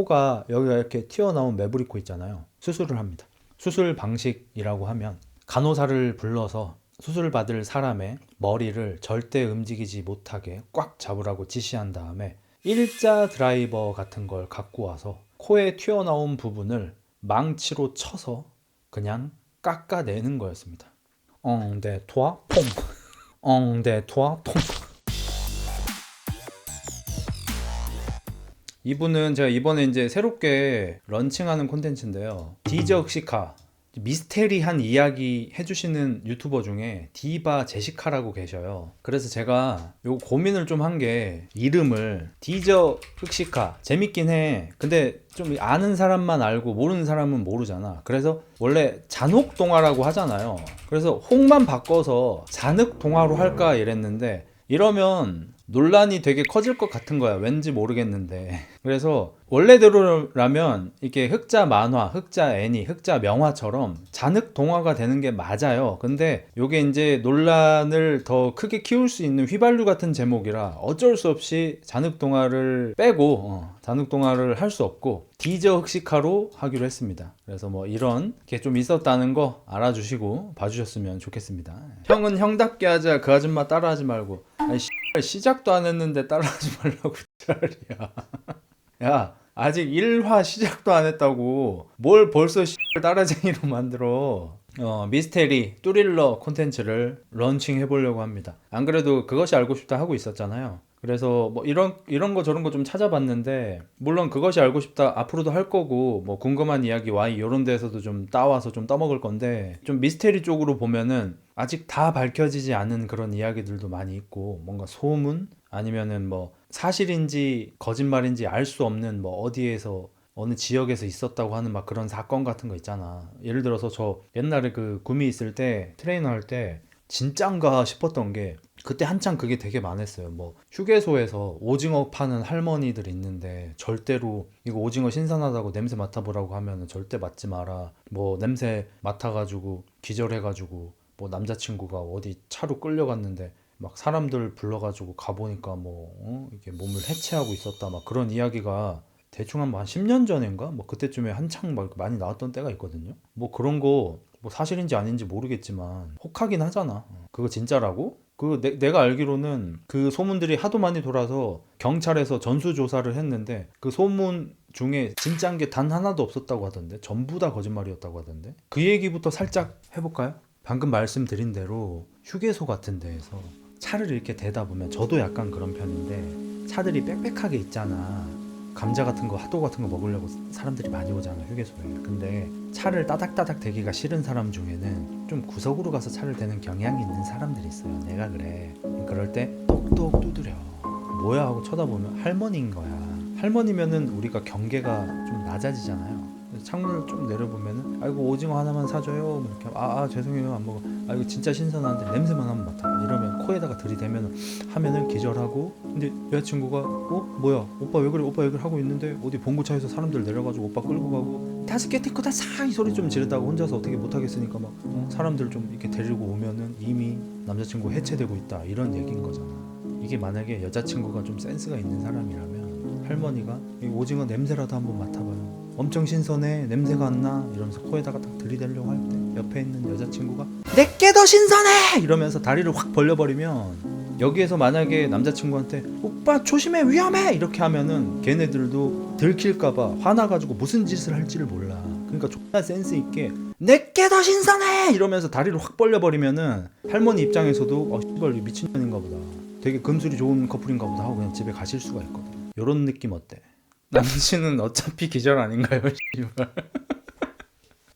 코가 여기가 이렇게 튀어나온 매부리 코 있잖아요. 수술을 합니다. 수술 방식이라고 하면 간호사를 불러서 수술 받을 사람의 머리를 절대 움직이지 못하게 꽉 잡으라고 지시한 다음에 일자 드라이버 같은 걸 갖고 와서 코에 튀어나온 부분을 망치로 쳐서 그냥 깎아내는 거였습니다. 엉대 토아 퐁, 엉대 토아 퐁. 이분은 제가 이번에 이제 새롭게 런칭하는 콘텐츠인데요. 디저 흑시카, 미스테리한 이야기 해주시는 유튜버 중에 디바 제시카라고 계셔요. 그래서 제가 요 고민을 좀 한 게 이름을 디저 흑시카 재밌긴 해. 근데 좀 아는 사람만 알고 모르는 사람은 모르잖아. 그래서 원래 잔혹동화라고 하잖아요. 그래서 홍만 바꿔서 잔흑동화로 할까 이랬는데 이러면 논란이 되게 커질 것 같은 거야. 왠지 모르겠는데. 그래서 원래대로라면 이게 흑자 만화, 흑자 애니, 흑자 명화처럼 잔흑 동화가 되는 게 맞아요. 근데 이게 이제 논란을 더 크게 키울 수 있는 휘발유 같은 제목이라 어쩔 수 없이 잔흑 동화를 빼고 잔흑 동화를 할 수 없고 디저 흑시카로 하기로 했습니다. 그래서 뭐 이런 게 좀 있었다는 거 알아주시고 봐주셨으면 좋겠습니다. 형은 형답게 하자. 그 아줌마 따라하지 말고. 아니 시작도 안 했는데 따라하지 말라고 지랄이야. 야 아직 1화 시작도 안 했다고 뭘 벌써 따라쟁이로 만들어. 미스테리 뚜릴러 콘텐츠를 런칭 해보려고 합니다. 안 그래도 그것이 알고 싶다 하고 있었잖아요. 그래서 뭐 이런 거 저런 거 좀 찾아봤는데 물론 그것이 알고 싶다 앞으로도 할 거고 뭐 궁금한 이야기 Y 이런 데서도 좀 따와서 좀 떠먹을 건데 좀 미스테리 쪽으로 보면은 아직 다 밝혀지지 않은 그런 이야기들도 많이 있고 뭔가 소문 아니면은 뭐 사실인지 거짓말인지 알 수 없는 뭐 어디에서 어느 지역에서 있었다고 하는 막 그런 사건 같은 거 있잖아. 예를 들어서 저 옛날에 그 구미 있을 때 트레이너 할 때 진짠가 싶었던 게 그때 한창 그게 되게 많았어요. 뭐 휴게소에서 오징어 파는 할머니들 있는데 절대로 이거 오징어 신선하다고 냄새 맡아보라고 하면은 절대 맡지 마라. 뭐 냄새 맡아가지고 기절해가지고 뭐 남자친구가 어디 차로 끌려갔는데 막 사람들 불러가지고 가보니까 뭐 이게 몸을 해체하고 있었다 막 그런 이야기가 대충 한 10년 전인가? 뭐 그때쯤에 한창 막 많이 나왔던 때가 있거든요. 뭐 그런 거 뭐 사실인지 아닌지 모르겠지만 혹하긴 하잖아. 그거 진짜라고? 내가 알기로는 그 소문들이 하도 많이 돌아서 경찰에서 전수조사를 했는데 그 소문 중에 진짜인 게 단 하나도 없었다고 하던데 전부 다 거짓말이었다고 하던데 그 얘기부터 살짝 해볼까요? 방금 말씀드린 대로 휴게소 같은 데에서 차를 이렇게 대다 보면 저도 약간 그런 편인데 차들이 빽빽하게 있잖아. 감자 같은 거, 핫도그 같은 거 먹으려고 사람들이 많이 오잖아, 휴게소에. 근데 차를 따닥따닥 대기가 싫은 사람 중에는 좀 구석으로 가서 차를 대는 경향이 있는 사람들이 있어요. 내가 그래. 그럴 때 똑똑 두드려. 뭐야 하고 쳐다보면 할머니인 거야. 할머니면은 우리가 경계가 좀 낮아지잖아요. 그래서 창문을 좀 내려보면은 아이고 오징어 하나만 사줘요. 이렇게 죄송해요 안 먹어. 이거 진짜 신선한데 냄새만 한번 맡아. 이러면 코에다가 들이대면 하면은 기절하고. 근데 여자친구가 뭐야 오빠 왜 그래 오빠 왜 그래 하고 있는데 어디 봉고차에서 사람들 내려가지고 오빠 끌고 가고 다스케티코 다사 이 소리 좀 지르다가 혼자서 어떻게 못하겠으니까 막 사람들 좀 이렇게 데리고 오면은 이미 남자친구 해체되고 있다 이런 얘기인 거잖아. 이게 만약에 여자친구가 좀 센스가 있는 사람이라면 할머니가 이 오징어 냄새라도 한번 맡아봐요. 엄청 신선해 냄새가 안 나 이러면서 코에다가 딱 들이대려고 할 때 옆에 있는 여자친구가 내게 더 신선해 이러면서 다리를 확 벌려버리면 여기에서 만약에 남자친구한테 오빠 조심해 위험해 이렇게 하면은 걔네들도 들킬까봐 화나가지고 무슨 짓을 할지를 몰라. 그러니까 존나 센스 있게 내게 더 신선해 이러면서 다리를 확 벌려버리면은 할머니 입장에서도 씨발 미친년인가 보다 되게 금술이 좋은 커플인가 보다 하고 그냥 집에 가실 수가 있거든. 요런 느낌 어때? 남친은 어차피 기절 아닌가요?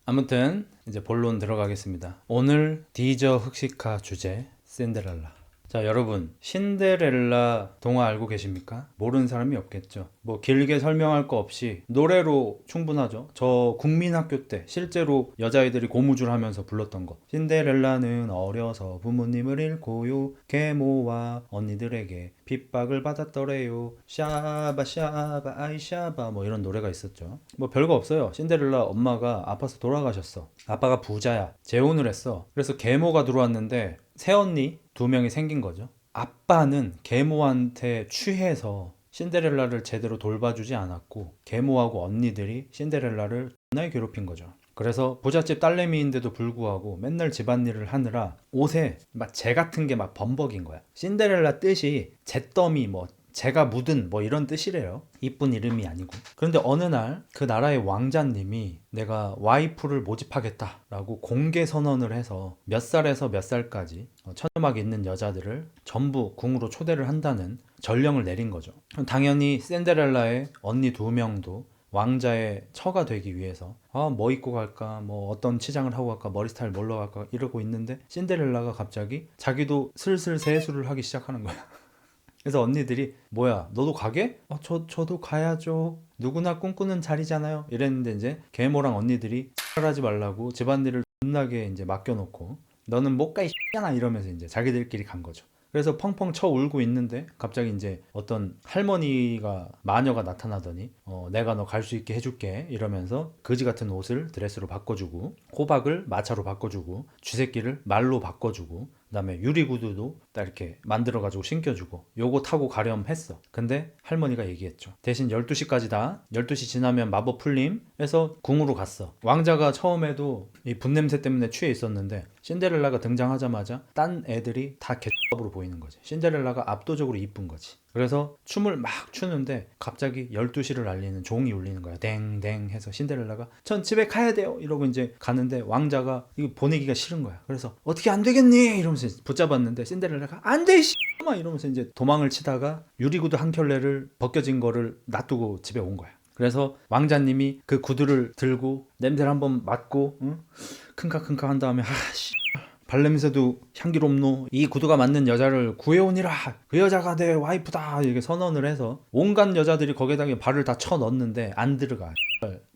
아무튼 이제 본론 들어가겠습니다. 오늘 디저 흑시카 주제 신데렐라. 자 여러분 신데렐라 동화 알고 계십니까? 모르는 사람이 없겠죠. 뭐 길게 설명할 거 없이 노래로 충분하죠. 저 국민학교 때 실제로 여자아이들이 고무줄 하면서 불렀던 거. 신데렐라는 어려서 부모님을 잃고요 계모와 언니들에게 핍박을 받았더래요 샤바 샤바 아이 샤바 뭐 이런 노래가 있었죠. 뭐 별거 없어요. 신데렐라 엄마가 아파서 돌아가셨어. 아빠가 부자야. 재혼을 했어. 그래서 계모가 들어왔는데 새언니 2명이 생긴 거죠. 아빠는 계모한테 취해서 신데렐라를 제대로 돌봐주지 않았고 계모하고 언니들이 신데렐라를 존나 괴롭힌 거죠. 그래서 부잣집 딸내미인데도 불구하고 맨날 집안일을 하느라 옷에 막 재 같은 게 막 범벅인 거야. 신데렐라 뜻이 잿더미 뭐 재가 묻은 뭐 이런 뜻이래요. 이쁜 이름이 아니고. 그런데 어느 날 그 나라의 왕자님이 내가 와이프를 모집하겠다라고 공개 선언을 해서 몇 살에서 몇 살까지 천음악에 있는 여자들을 전부 궁으로 초대를 한다는 전령을 내린 거죠. 당연히 샌데렐라의 언니 2명도 왕자의 처가 되기 위해서 뭐 입고 갈까, 뭐 어떤 치장을 하고 갈까, 머리 스타일 뭘로 갈까 이러고 있는데 신데렐라가 갑자기 자기도 슬슬 세수를 하기 시작하는 거야. 그래서 언니들이 뭐야 너도 가게? 저도 가야죠. 누구나 꿈꾸는 자리잖아요. 이랬는데 이제 계모랑 언니들이 하지 말라고 집안일을 존나게 이제 맡겨놓고 너는 못 가 이 X잖아 이러면서 이제 자기들끼리 간 거죠. 그래서 펑펑 쳐 울고 있는데 갑자기 이제 어떤 할머니가 마녀가 나타나더니 내가 너 갈 수 있게 해줄게 이러면서 거지 같은 옷을 드레스로 바꿔주고 호박을 마차로 바꿔주고 쥐새끼를 말로 바꿔주고 그다음에 유리구두도 딱 이렇게 만들어가지고 신겨주고 요거 타고 가렴 했어. 근데 할머니가 얘기했죠. 대신 12시까지다. 12시 지나면 마법 풀림 해서 궁으로 갔어. 왕자가 처음에도 이 분냄새 때문에 취해 있었는데 신데렐라가 등장하자마자 딴 애들이 다 개X밥으로 보이는 거지. 신데렐라가 압도적으로 이쁜 거지. 그래서 춤을 막 추는데 갑자기 12시를 알리는 종이 울리는 거야. 댕댕 해서 신데렐라가 전 집에 가야 돼요 이러고 이제 가는데 왕자가 이거 보내기가 싫은 거야. 그래서 어떻게 안 되겠니 이러면서 붙잡았는데 신데렐라가 안 돼 막 이러면서 이제 도망을 치다가 유리구두 한 켤레를 벗겨진 거를 놔두고 집에 온 거야. 그래서 왕자님이 그 구두를 들고 냄새를 한번 맡고 킁카킁카 한 다음에 발냄새도 향기롭노 이 구두가 맞는 여자를 구해오니라 그 여자가 내 와이프다 이렇게 선언을 해서 온갖 여자들이 거기다가 발을 다 쳐 넣었는데 안 들어가.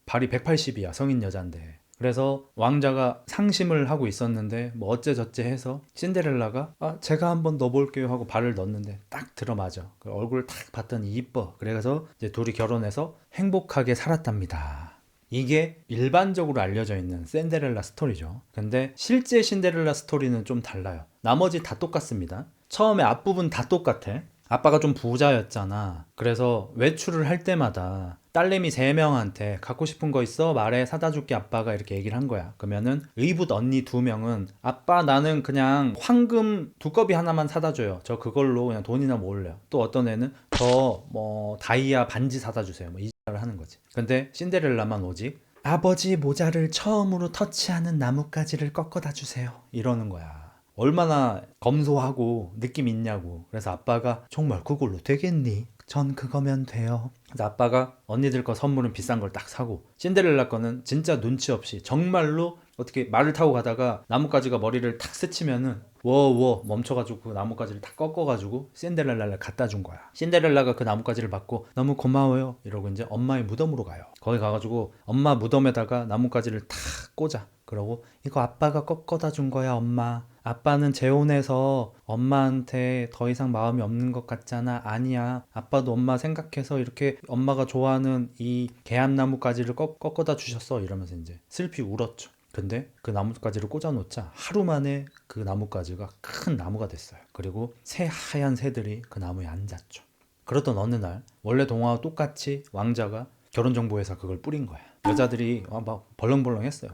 발이 180이야 성인 여잔데. 그래서 왕자가 상심을 하고 있었는데 뭐 어째저째 해서 신데렐라가 제가 한번 넣어볼게요 하고 발을 넣었는데 딱 들어맞아. 그 얼굴을 딱 봤더니 이뻐. 그래서 이제 둘이 결혼해서 행복하게 살았답니다. 이게 일반적으로 알려져 있는 신데렐라 스토리죠. 근데 실제 신데렐라 스토리는 좀 달라요. 나머지 다 똑같습니다. 처음에 앞부분 다 똑같아. 아빠가 좀 부자였잖아. 그래서 외출을 할 때마다 딸내미 3명한테 갖고 싶은 거 있어? 말해 사다 줄게 아빠가 이렇게 얘기를 한 거야. 그러면은 의붓 언니 2명은 아빠 나는 그냥 황금 두꺼비 하나만 사다 줘요. 저 그걸로 그냥 돈이나 모을래요. 또 어떤 애는 저 뭐 다이아 반지 사다 주세요. 뭐 이 X를 하는 거지. 근데 신데렐라만 오직 아버지 모자를 처음으로 터치하는 나뭇가지를 꺾어다 주세요. 이러는 거야. 얼마나 검소하고 느낌 있냐고. 그래서 아빠가 정말 그걸로 되겠니? 전 그거면 돼요. 그래서 아빠가 언니들 거 선물은 비싼 걸 딱 사고 신데렐라 거는 진짜 눈치 없이 정말로 어떻게 말을 타고 가다가 나뭇가지가 머리를 탁 스치면은 워워 멈춰가지고 그 나뭇가지를 탁 꺾어가지고 신데렐라를 갖다 준 거야. 신데렐라가 그 나뭇가지를 받고 너무 고마워요 이러고 이제 엄마의 무덤으로 가요. 거기 가가지고 엄마 무덤에다가 나뭇가지를 탁 꽂아. 그러고 이거 아빠가 꺾어다 준 거야 엄마. 아빠는 재혼해서 엄마한테 더 이상 마음이 없는 것 같잖아. 아니야. 아빠도 엄마 생각해서 이렇게 엄마가 좋아하는 이 개암나무가지를 꺾어다 주셨어. 이러면서 이제 슬피 울었죠. 근데 그 나뭇가지를 꽂아놓자 하루 만에 그 나뭇가지가 큰 나무가 됐어요. 그리고 새하얀 새들이 그 나무에 앉았죠. 그러던 어느 날 원래 동화와 똑같이 왕자가 결혼정보회사 그걸 뿌린 거야. 여자들이 막 벌렁벌렁 했어요.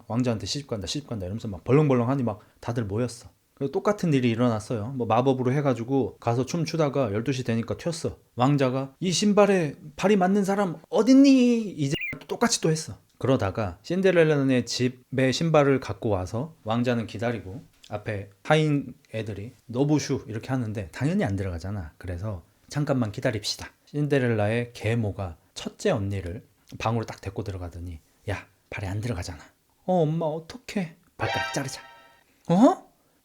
왕자한테 시집간다 시집간다 이러면서 막 벌렁벌렁하니 막 다들 모였어. 그리고 똑같은 일이 일어났어요. 뭐 마법으로 해가지고 가서 춤추다가 12시 되니까 튀었어. 왕자가 이 신발에 발이 맞는 사람 어딨니? 이제 똑같이 또 했어. 그러다가 신데렐라네 집에 신발을 갖고 와서 왕자는 기다리고 앞에 하인 애들이 너부슈 이렇게 하는데 당연히 안 들어가잖아. 그래서 잠깐만 기다립시다. 신데렐라의 계모가 첫째 언니를 방으로 딱 데리고 들어가더니 야 발에 안 들어가잖아. 엄마 어떡해. 발가락 자르자.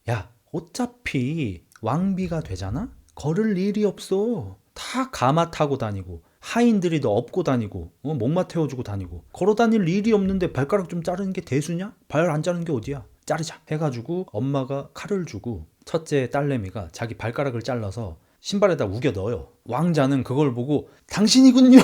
야 어차피 왕비가 되잖아. 걸을 일이 없어. 다 가마 타고 다니고 하인들이 너 업고 다니고 목마 태워주고 다니고 걸어 다닐 일이 없는데 발가락 좀 자르는 게 대수냐? 발 안 자르는 게 어디야. 자르자 해가지고 엄마가 칼을 주고 첫째 딸내미가 자기 발가락을 잘라서 신발에다 우겨 넣어요. 왕자는 그걸 보고 당신이군요.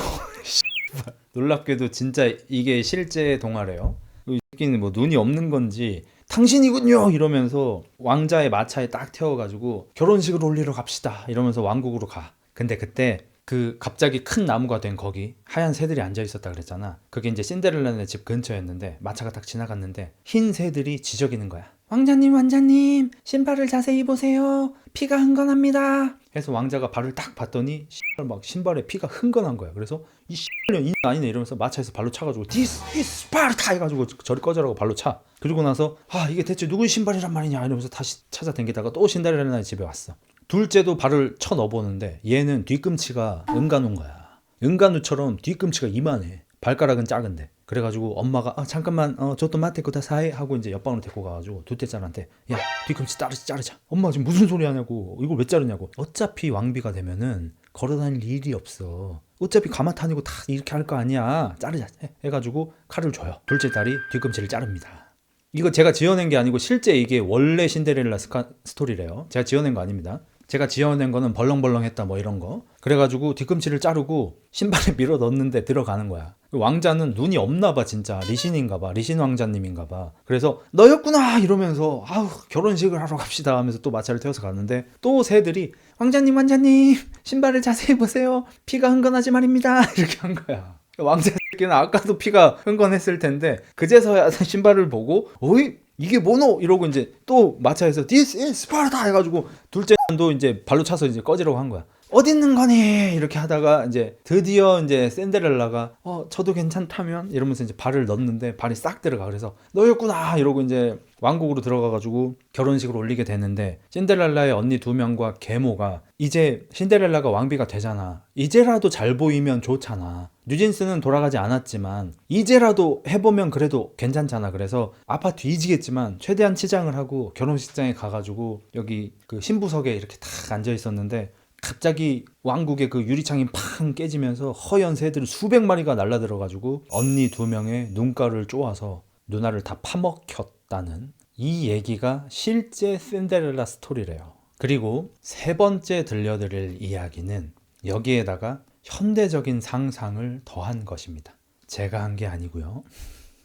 놀랍게도 진짜 이게 실제 동화래요. 이 새끼는 뭐 눈이 없는 건지 당신이군요 이러면서 왕자의 마차에 딱 태워가지고 결혼식을 올리러 갑시다 이러면서 왕국으로 가. 근데 그때 그 갑자기 큰 나무가 된 거기 하얀 새들이 앉아 있었다 그랬잖아. 그게 이제 신데렐라네 집 근처였는데 마차가 딱 지나갔는데 흰 새들이 지저귀는 거야. 왕자님, 왕자님, 신발을 자세히 보세요. 피가 흥건합니다. 해서 왕자가 발을 딱 봤더니 막 신발에 피가 흥건한 거야. 그래서 이 이 아니네 이러면서 마차에서 발로 차가지고 This is Sparta 해가지고 저리 꺼져라고 발로 차. 그리고 나서 이게 대체 누구의 신발이란 말이냐 이러면서 다시 찾아다니다가 또 신데렐라네 집에 왔어. 둘째도 발을 쳐 넣어보는데 얘는 뒤꿈치가 은간우인 거야. 은간우처럼 뒤꿈치가 이만해. 발가락은 작은데. 그래가지고 엄마가 잠깐만 저도 마테코 다사이 하고 이제 옆방으로 데리고 가가지고 둘째 딸한테 야 뒤꿈치 자르자. 엄마 지금 무슨 소리 하냐고. 이걸 왜 자르냐고. 어차피 왕비가 되면은 걸어다닐 일이 없어. 어차피 가마탄이고 다 이렇게 할 거 아니야. 자르자 해가지고 칼을 줘요. 둘째 딸이 뒤꿈치를 자릅니다. 이거 제가 지어낸 게 아니고 실제 이게 원래 신데렐라 스토리래요. 제가 지어낸 거 아닙니다. 제가 지어낸 거는 벌렁벌렁했다 뭐 이런 거. 그래가지고 뒤꿈치를 자르고 신발에 밀어 넣는데 들어가는 거야. 왕자는 눈이 없나 봐. 진짜 리신인가 봐. 리신 왕자님인가 봐. 그래서 너였구나 이러면서 결혼식을 하러 갑시다 하면서 또 마차를 태워서 갔는데 또 새들이 왕자님 신발을 자세히 보세요. 피가 흥건하지 말입니다. 이렇게 한 거야. 왕자 새끼는 아까도 피가 흥건했을 텐데 그제서야 신발을 보고 어이 이게 뭐노 이러고 이제 또 마차에서 This is Sparta 해가지고 둘째 도 이제 발로 차서 이제 꺼지라고 한 거야. 어디 있는 거니 이렇게 하다가 이제 드디어 이제 신데렐라가 저도 괜찮다면 이러면서 이제 발을 넣는데 발이 싹 들어가. 그래서 너였구나 이러고 이제 왕국으로 들어가가지고 결혼식을 올리게 되는데 신데렐라의 언니 2명과 계모가 이제 신데렐라가 왕비가 되잖아. 이제라도 잘 보이면 좋잖아. 뉴진스는 돌아가지 않았지만 이제라도 해보면 그래도 괜찮잖아. 그래서 아파 뒤지겠지만 최대한 치장을 하고 결혼식장에 가가지고 여기 그 신부석에 이렇게 탁 앉아 있었는데 갑자기 왕국의 그 유리창이 팡 깨지면서 허연 새들 수백 마리가 날라들어가지고 언니 2명의 눈가를 쪼아서 누나를 다 파먹혔다는 이 얘기가 실제 신데렐라 스토리래요. 그리고 세 번째 들려드릴 이야기는 여기에다가 현대적인 상상을 더한 것입니다. 제가 한 게 아니고요.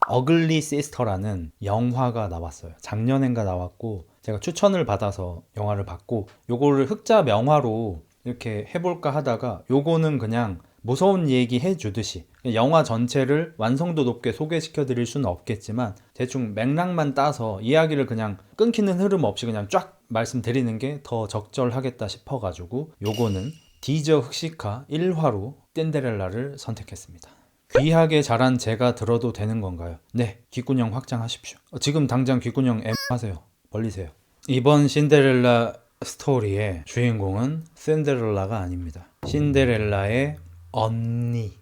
어글리 시스터라는 영화가 나왔어요. 작년엔가 나왔고 제가 추천을 받아서 영화를 봤고 요거를 흑자 명화로 이렇게 해볼까 하다가 요거는 그냥 무서운 얘기 해주듯이 영화 전체를 완성도 높게 소개시켜 드릴 수는 없겠지만 대충 맥락만 따서 이야기를 그냥 끊기는 흐름 없이 그냥 쫙 말씀드리는 게 더 적절하겠다 싶어가지고 요거는 디저 흑시카 1화로 신데렐라를 선택했습니다. 귀하게 자란 제가 들어도 되는 건가요? 네, 귓구녕 확장하십시오. 지금 당장 귓구녕 M 하세요. 벌리세요. 이번 신데렐라 스토리의 주인공은 신데렐라가 아닙니다. 신데렐라의 언니,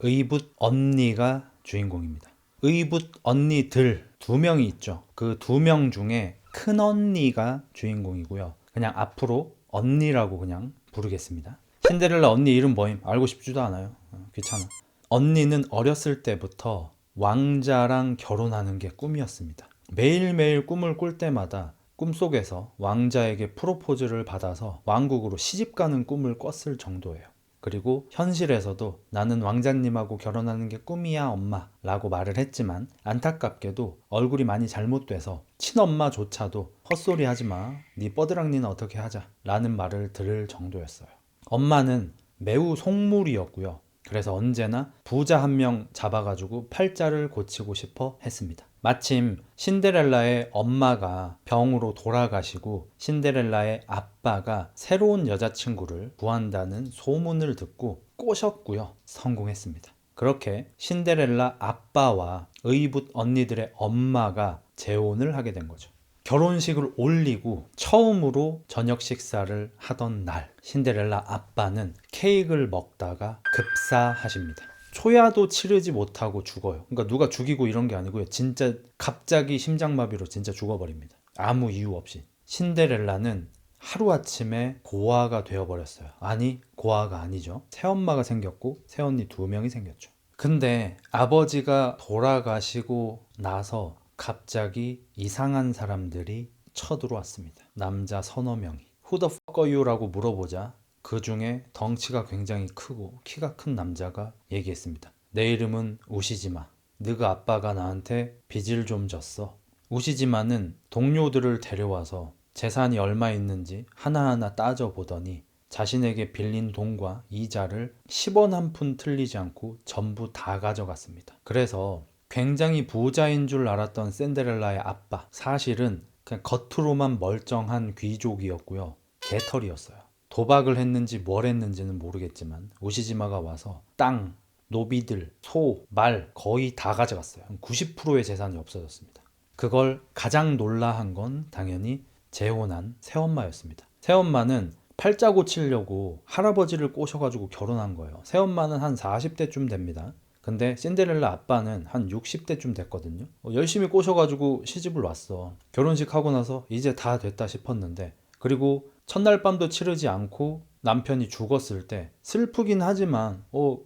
의붓 언니가 주인공입니다. 의붓 언니들 2명이 있죠. 그 2명 중에 큰 언니가 주인공이고요. 그냥 앞으로 언니라고 그냥 부르겠습니다. 신데렐라 언니 이름 뭐임? 알고 싶지도 않아요. 귀찮아. 언니는 어렸을 때부터 왕자랑 결혼하는 게 꿈이었습니다. 매일매일 꿈을 꿀 때마다 꿈속에서 왕자에게 프로포즈를 받아서 왕국으로 시집가는 꿈을 꿨을 정도예요. 그리고 현실에서도 나는 왕자님하고 결혼하는 게 꿈이야 엄마 라고 말을 했지만 안타깝게도 얼굴이 많이 잘못돼서 친엄마조차도 헛소리 하지마 네 뻐드랑니는 어떻게 하자 라는 말을 들을 정도였어요. 엄마는 매우 속물이었고요. 그래서 언제나 부자 한 명 잡아가지고 팔자를 고치고 싶어 했습니다. 마침 신데렐라의 엄마가 병으로 돌아가시고 신데렐라의 아빠가 새로운 여자친구를 구한다는 소문을 듣고 꼬셨고요. 성공했습니다. 그렇게 신데렐라 아빠와 의붓 언니들의 엄마가 재혼을 하게 된 거죠. 결혼식을 올리고 처음으로 저녁 식사를 하던 날 신데렐라 아빠는 케이크를 먹다가 급사하십니다. 초야도 치르지 못하고 죽어요. 그러니까 누가 죽이고 이런 게 아니고요. 진짜 갑자기 심장마비로 진짜 죽어버립니다. 아무 이유 없이. 신데렐라는 하루아침에 고아가 되어버렸어요. 아니 고아가 아니죠. 새엄마가 생겼고 새언니 2명이 생겼죠. 근데 아버지가 돌아가시고 나서 갑자기 이상한 사람들이 쳐들어왔습니다. 남자 서너 명이. Who the fuck are you? 라고 물어보자 그 중에 덩치가 굉장히 크고 키가 큰 남자가 얘기했습니다. 내 이름은 우시지마. 너가 아빠가 나한테 빚을 좀 졌어. 우시지마는 동료들을 데려와서 재산이 얼마 있는지 하나하나 따져보더니 자신에게 빌린 돈과 이자를 10원 한 푼 틀리지 않고 전부 다 가져갔습니다. 그래서 굉장히 부자인 줄 알았던 샌데렐라의 아빠, 사실은 그냥 겉으로만 멀쩡한 귀족이었고요. 개털이었어요. 도박을 했는지 뭘 했는지는 모르겠지만 우시지마가 와서 땅, 노비들, 소, 말 거의 다 가져갔어요. 90%의 재산이 없어졌습니다. 그걸 가장 놀라한 건 당연히 재혼한 새엄마였습니다. 새엄마는 팔자 고치려고 할아버지를 꼬셔가지고 결혼한 거예요. 새엄마는 한 40대쯤 됩니다. 근데 신데렐라 아빠는 한 60대쯤 됐거든요. 열심히 꼬셔가지고 시집을 왔어. 결혼식 하고 나서 이제 다 됐다 싶었는데, 그리고 첫날 밤도 치르지 않고 남편이 죽었을 때 슬프긴 하지만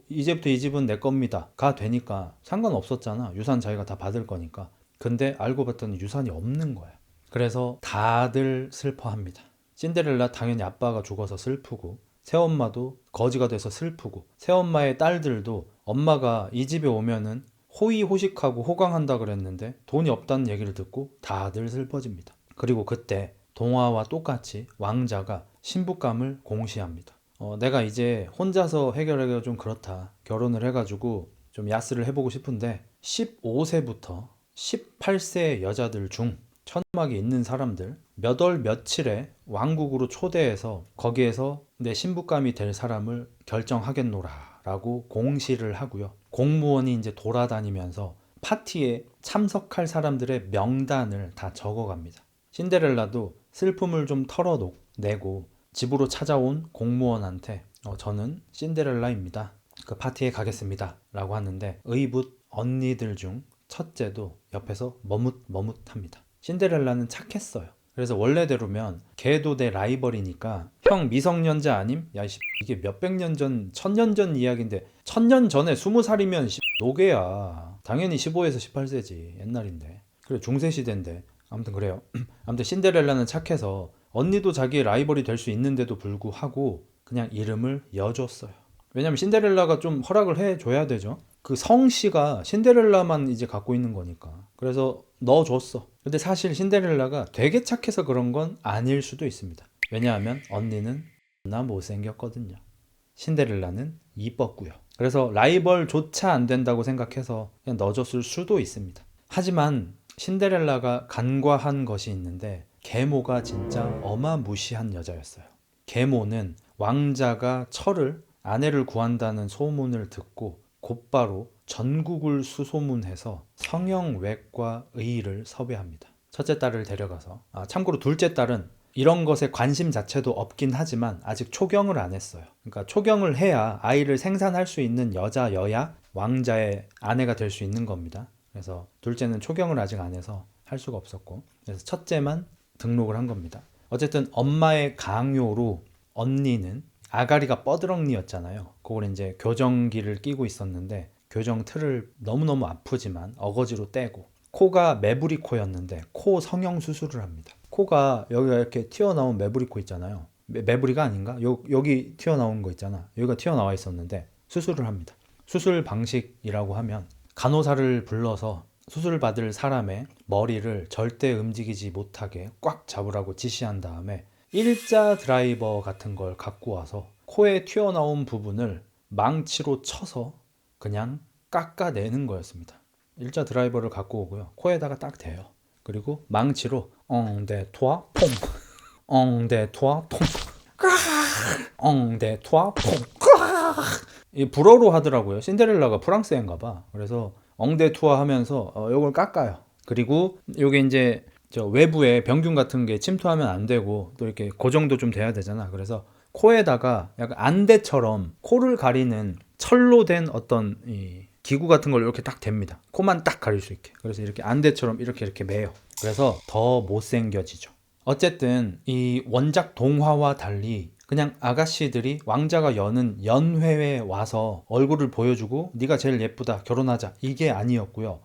이제부터 이 집은 내 겁니다 가 되니까 상관없었잖아. 유산 자기가 다 받을 거니까. 근데 알고 봤더니 유산이 없는 거야. 그래서 다들 슬퍼합니다. 신데렐라 당연히 아빠가 죽어서 슬프고, 새엄마도 거지가 돼서 슬프고, 새엄마의 딸들도 엄마가 이 집에 오면은 호의호식하고 호강한다 그랬는데 돈이 없다는 얘기를 듣고 다들 슬퍼집니다. 그리고 그때 동화와 똑같이 왕자가 신부감을 공시합니다. 내가 이제 혼자서 해결하기가 좀 그렇다. 결혼을 해가지고 좀 야스를 해보고 싶은데 15세부터 18세 여자들 중 천막에 있는 사람들 몇 월 며칠에 왕국으로 초대해서 거기에서 내 신부감이 될 사람을 결정하겠노라 라고 공시를 하고요. 공무원이 이제 돌아다니면서 파티에 참석할 사람들의 명단을 다 적어갑니다. 신데렐라도 슬픔을 좀 털어내고 집으로 찾아온 공무원한테 저는 신데렐라입니다. 그 파티에 가겠습니다 라고 하는데, 의붓 언니들 중 첫째도 옆에서 머뭇머뭇합니다. 신데렐라는 착했어요. 그래서 원래대로면 걔도 내 라이벌이니까 형 미성년자 아님? 야 이게 몇백 년 전, 1000년 전 이야기인데 1000년 전에 20살이면 노개야. 당연히 15에서 18세지. 옛날인데. 그래 중세시대인데. 아무튼 그래요. 아무튼 신데렐라는 착해서 언니도 자기의 라이벌이 될 수 있는데도 불구하고 그냥 이름을 여줬어요. 왜냐면 신데렐라가 좀 허락을 해줘야 되죠. 그 성씨가 신데렐라만 이제 갖고 있는 거니까. 그래서 넣어줬어. 근데 사실 신데렐라가 되게 착해서 그런 건 아닐 수도 있습니다. 왜냐하면 언니는 나 못생겼거든요. 신데렐라는 이뻤고요. 그래서 라이벌조차 안 된다고 생각해서 그냥 넣어줬을 수도 있습니다. 하지만 신데렐라가 간과한 것이 있는데, 계모가 진짜 어마무시한 여자였어요. 계모는 왕자가 철을, 아내를 구한다는 소문을 듣고 곧바로 전국을 수소문해서 성형외과 의의를 섭외합니다. 첫째 딸을 데려가서, 참고로 둘째 딸은 이런 것에 관심 자체도 없긴 하지만 아직 초경을 안 했어요. 그러니까 초경을 해야 아이를 생산할 수 있는 여자여야 왕자의 아내가 될 수 있는 겁니다. 그래서 둘째는 초경을 아직 안 해서 할 수가 없었고, 그래서 첫째만 등록을 한 겁니다. 어쨌든 엄마의 강요로 언니는 아가리가 뻐드렁니였잖아요. 그걸 이제 교정기를 끼고 있었는데 교정 틀을 너무너무 아프지만 어거지로 떼고, 코가 매부리 코였는데 코 성형 수술을 합니다. 코가 여기가 이렇게 튀어나온 매부리 코 있잖아요. 매부리가 아닌가? 여기 튀어나온 거 있잖아. 여기가 튀어나와 있었는데 수술을 합니다. 수술 방식이라고 하면 간호사를 불러서 수술 받을 사람의 머리를 절대 움직이지 못하게 꽉 잡으라고 지시한 다음에 일자 드라이버 같은 걸 갖고 와서 코에 튀어나온 부분을 망치로 쳐서 그냥 깎아내는 거였습니다. 일자 드라이버를 갖고 오고요. 코에다가 딱 대요. 그리고 망치로 엉대토아 퐁, 엉대토아 퐁, 엉대토아 퐁. 이 불어로 하더라고요. 신데렐라가 프랑스인가 봐. 그래서 엉대투아 하면서 요걸 깎아요. 그리고 요게 이제 저 외부에 병균 같은 게 침투하면 안 되고 또 이렇게 고정도 좀 돼야 되잖아. 그래서 코에다가 약간 안대처럼 코를 가리는 철로 된 어떤 이 기구 같은 걸 이렇게 딱 댑니다. 코만 딱 가릴 수 있게. 그래서 이렇게 안대처럼 이렇게 매요. 그래서 더 못생겨지죠. 어쨌든 이 원작 동화와 달리 그냥 아가씨들이 왕자가 여는 연회에 와서 얼굴을 보여주고 네가 제일 예쁘다 결혼하자 이게 아니었고요.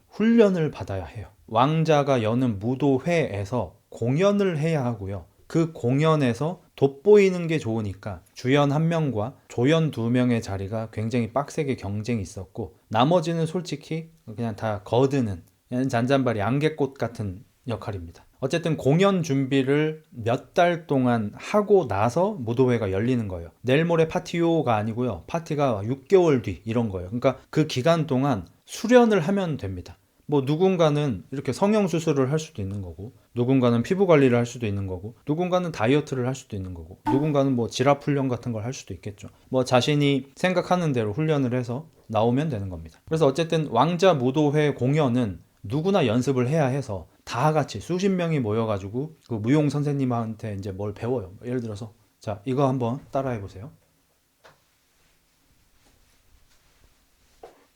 훈련을 받아야 해요. 왕자가 여는 무도회에서 공연을 해야 하고요. 그 공연에서 돋보이는 게 좋으니까 주연 1명과 조연 2명의 자리가 굉장히 빡세게 경쟁이 있었고, 나머지는 솔직히 그냥 다 거드는 그냥 잔잔바리 안개꽃 같은 역할입니다. 어쨌든 공연 준비를 몇 달 동안 하고 나서 무도회가 열리는 거예요. 내일 모레 파티요가 아니고요. 파티가 6개월 뒤 이런 거예요. 그러니까 그 기간 동안 수련을 하면 됩니다. 뭐 누군가는 이렇게 성형 수술을 할 수도 있는 거고, 누군가는 피부 관리를 할 수도 있는 거고, 누군가는 다이어트를 할 수도 있는 거고, 누군가는 뭐 지압 훈련 같은 걸 할 수도 있겠죠. 뭐 자신이 생각하는 대로 훈련을 해서 나오면 되는 겁니다. 그래서 어쨌든 왕자 무도회 공연은 누구나 연습을 해야 해서 다 같이 수십 명이 모여가지고 그 무용 선생님한테 이제 뭘 배워요. 예를 들어서 자, 이거 한번 따라해 보세요.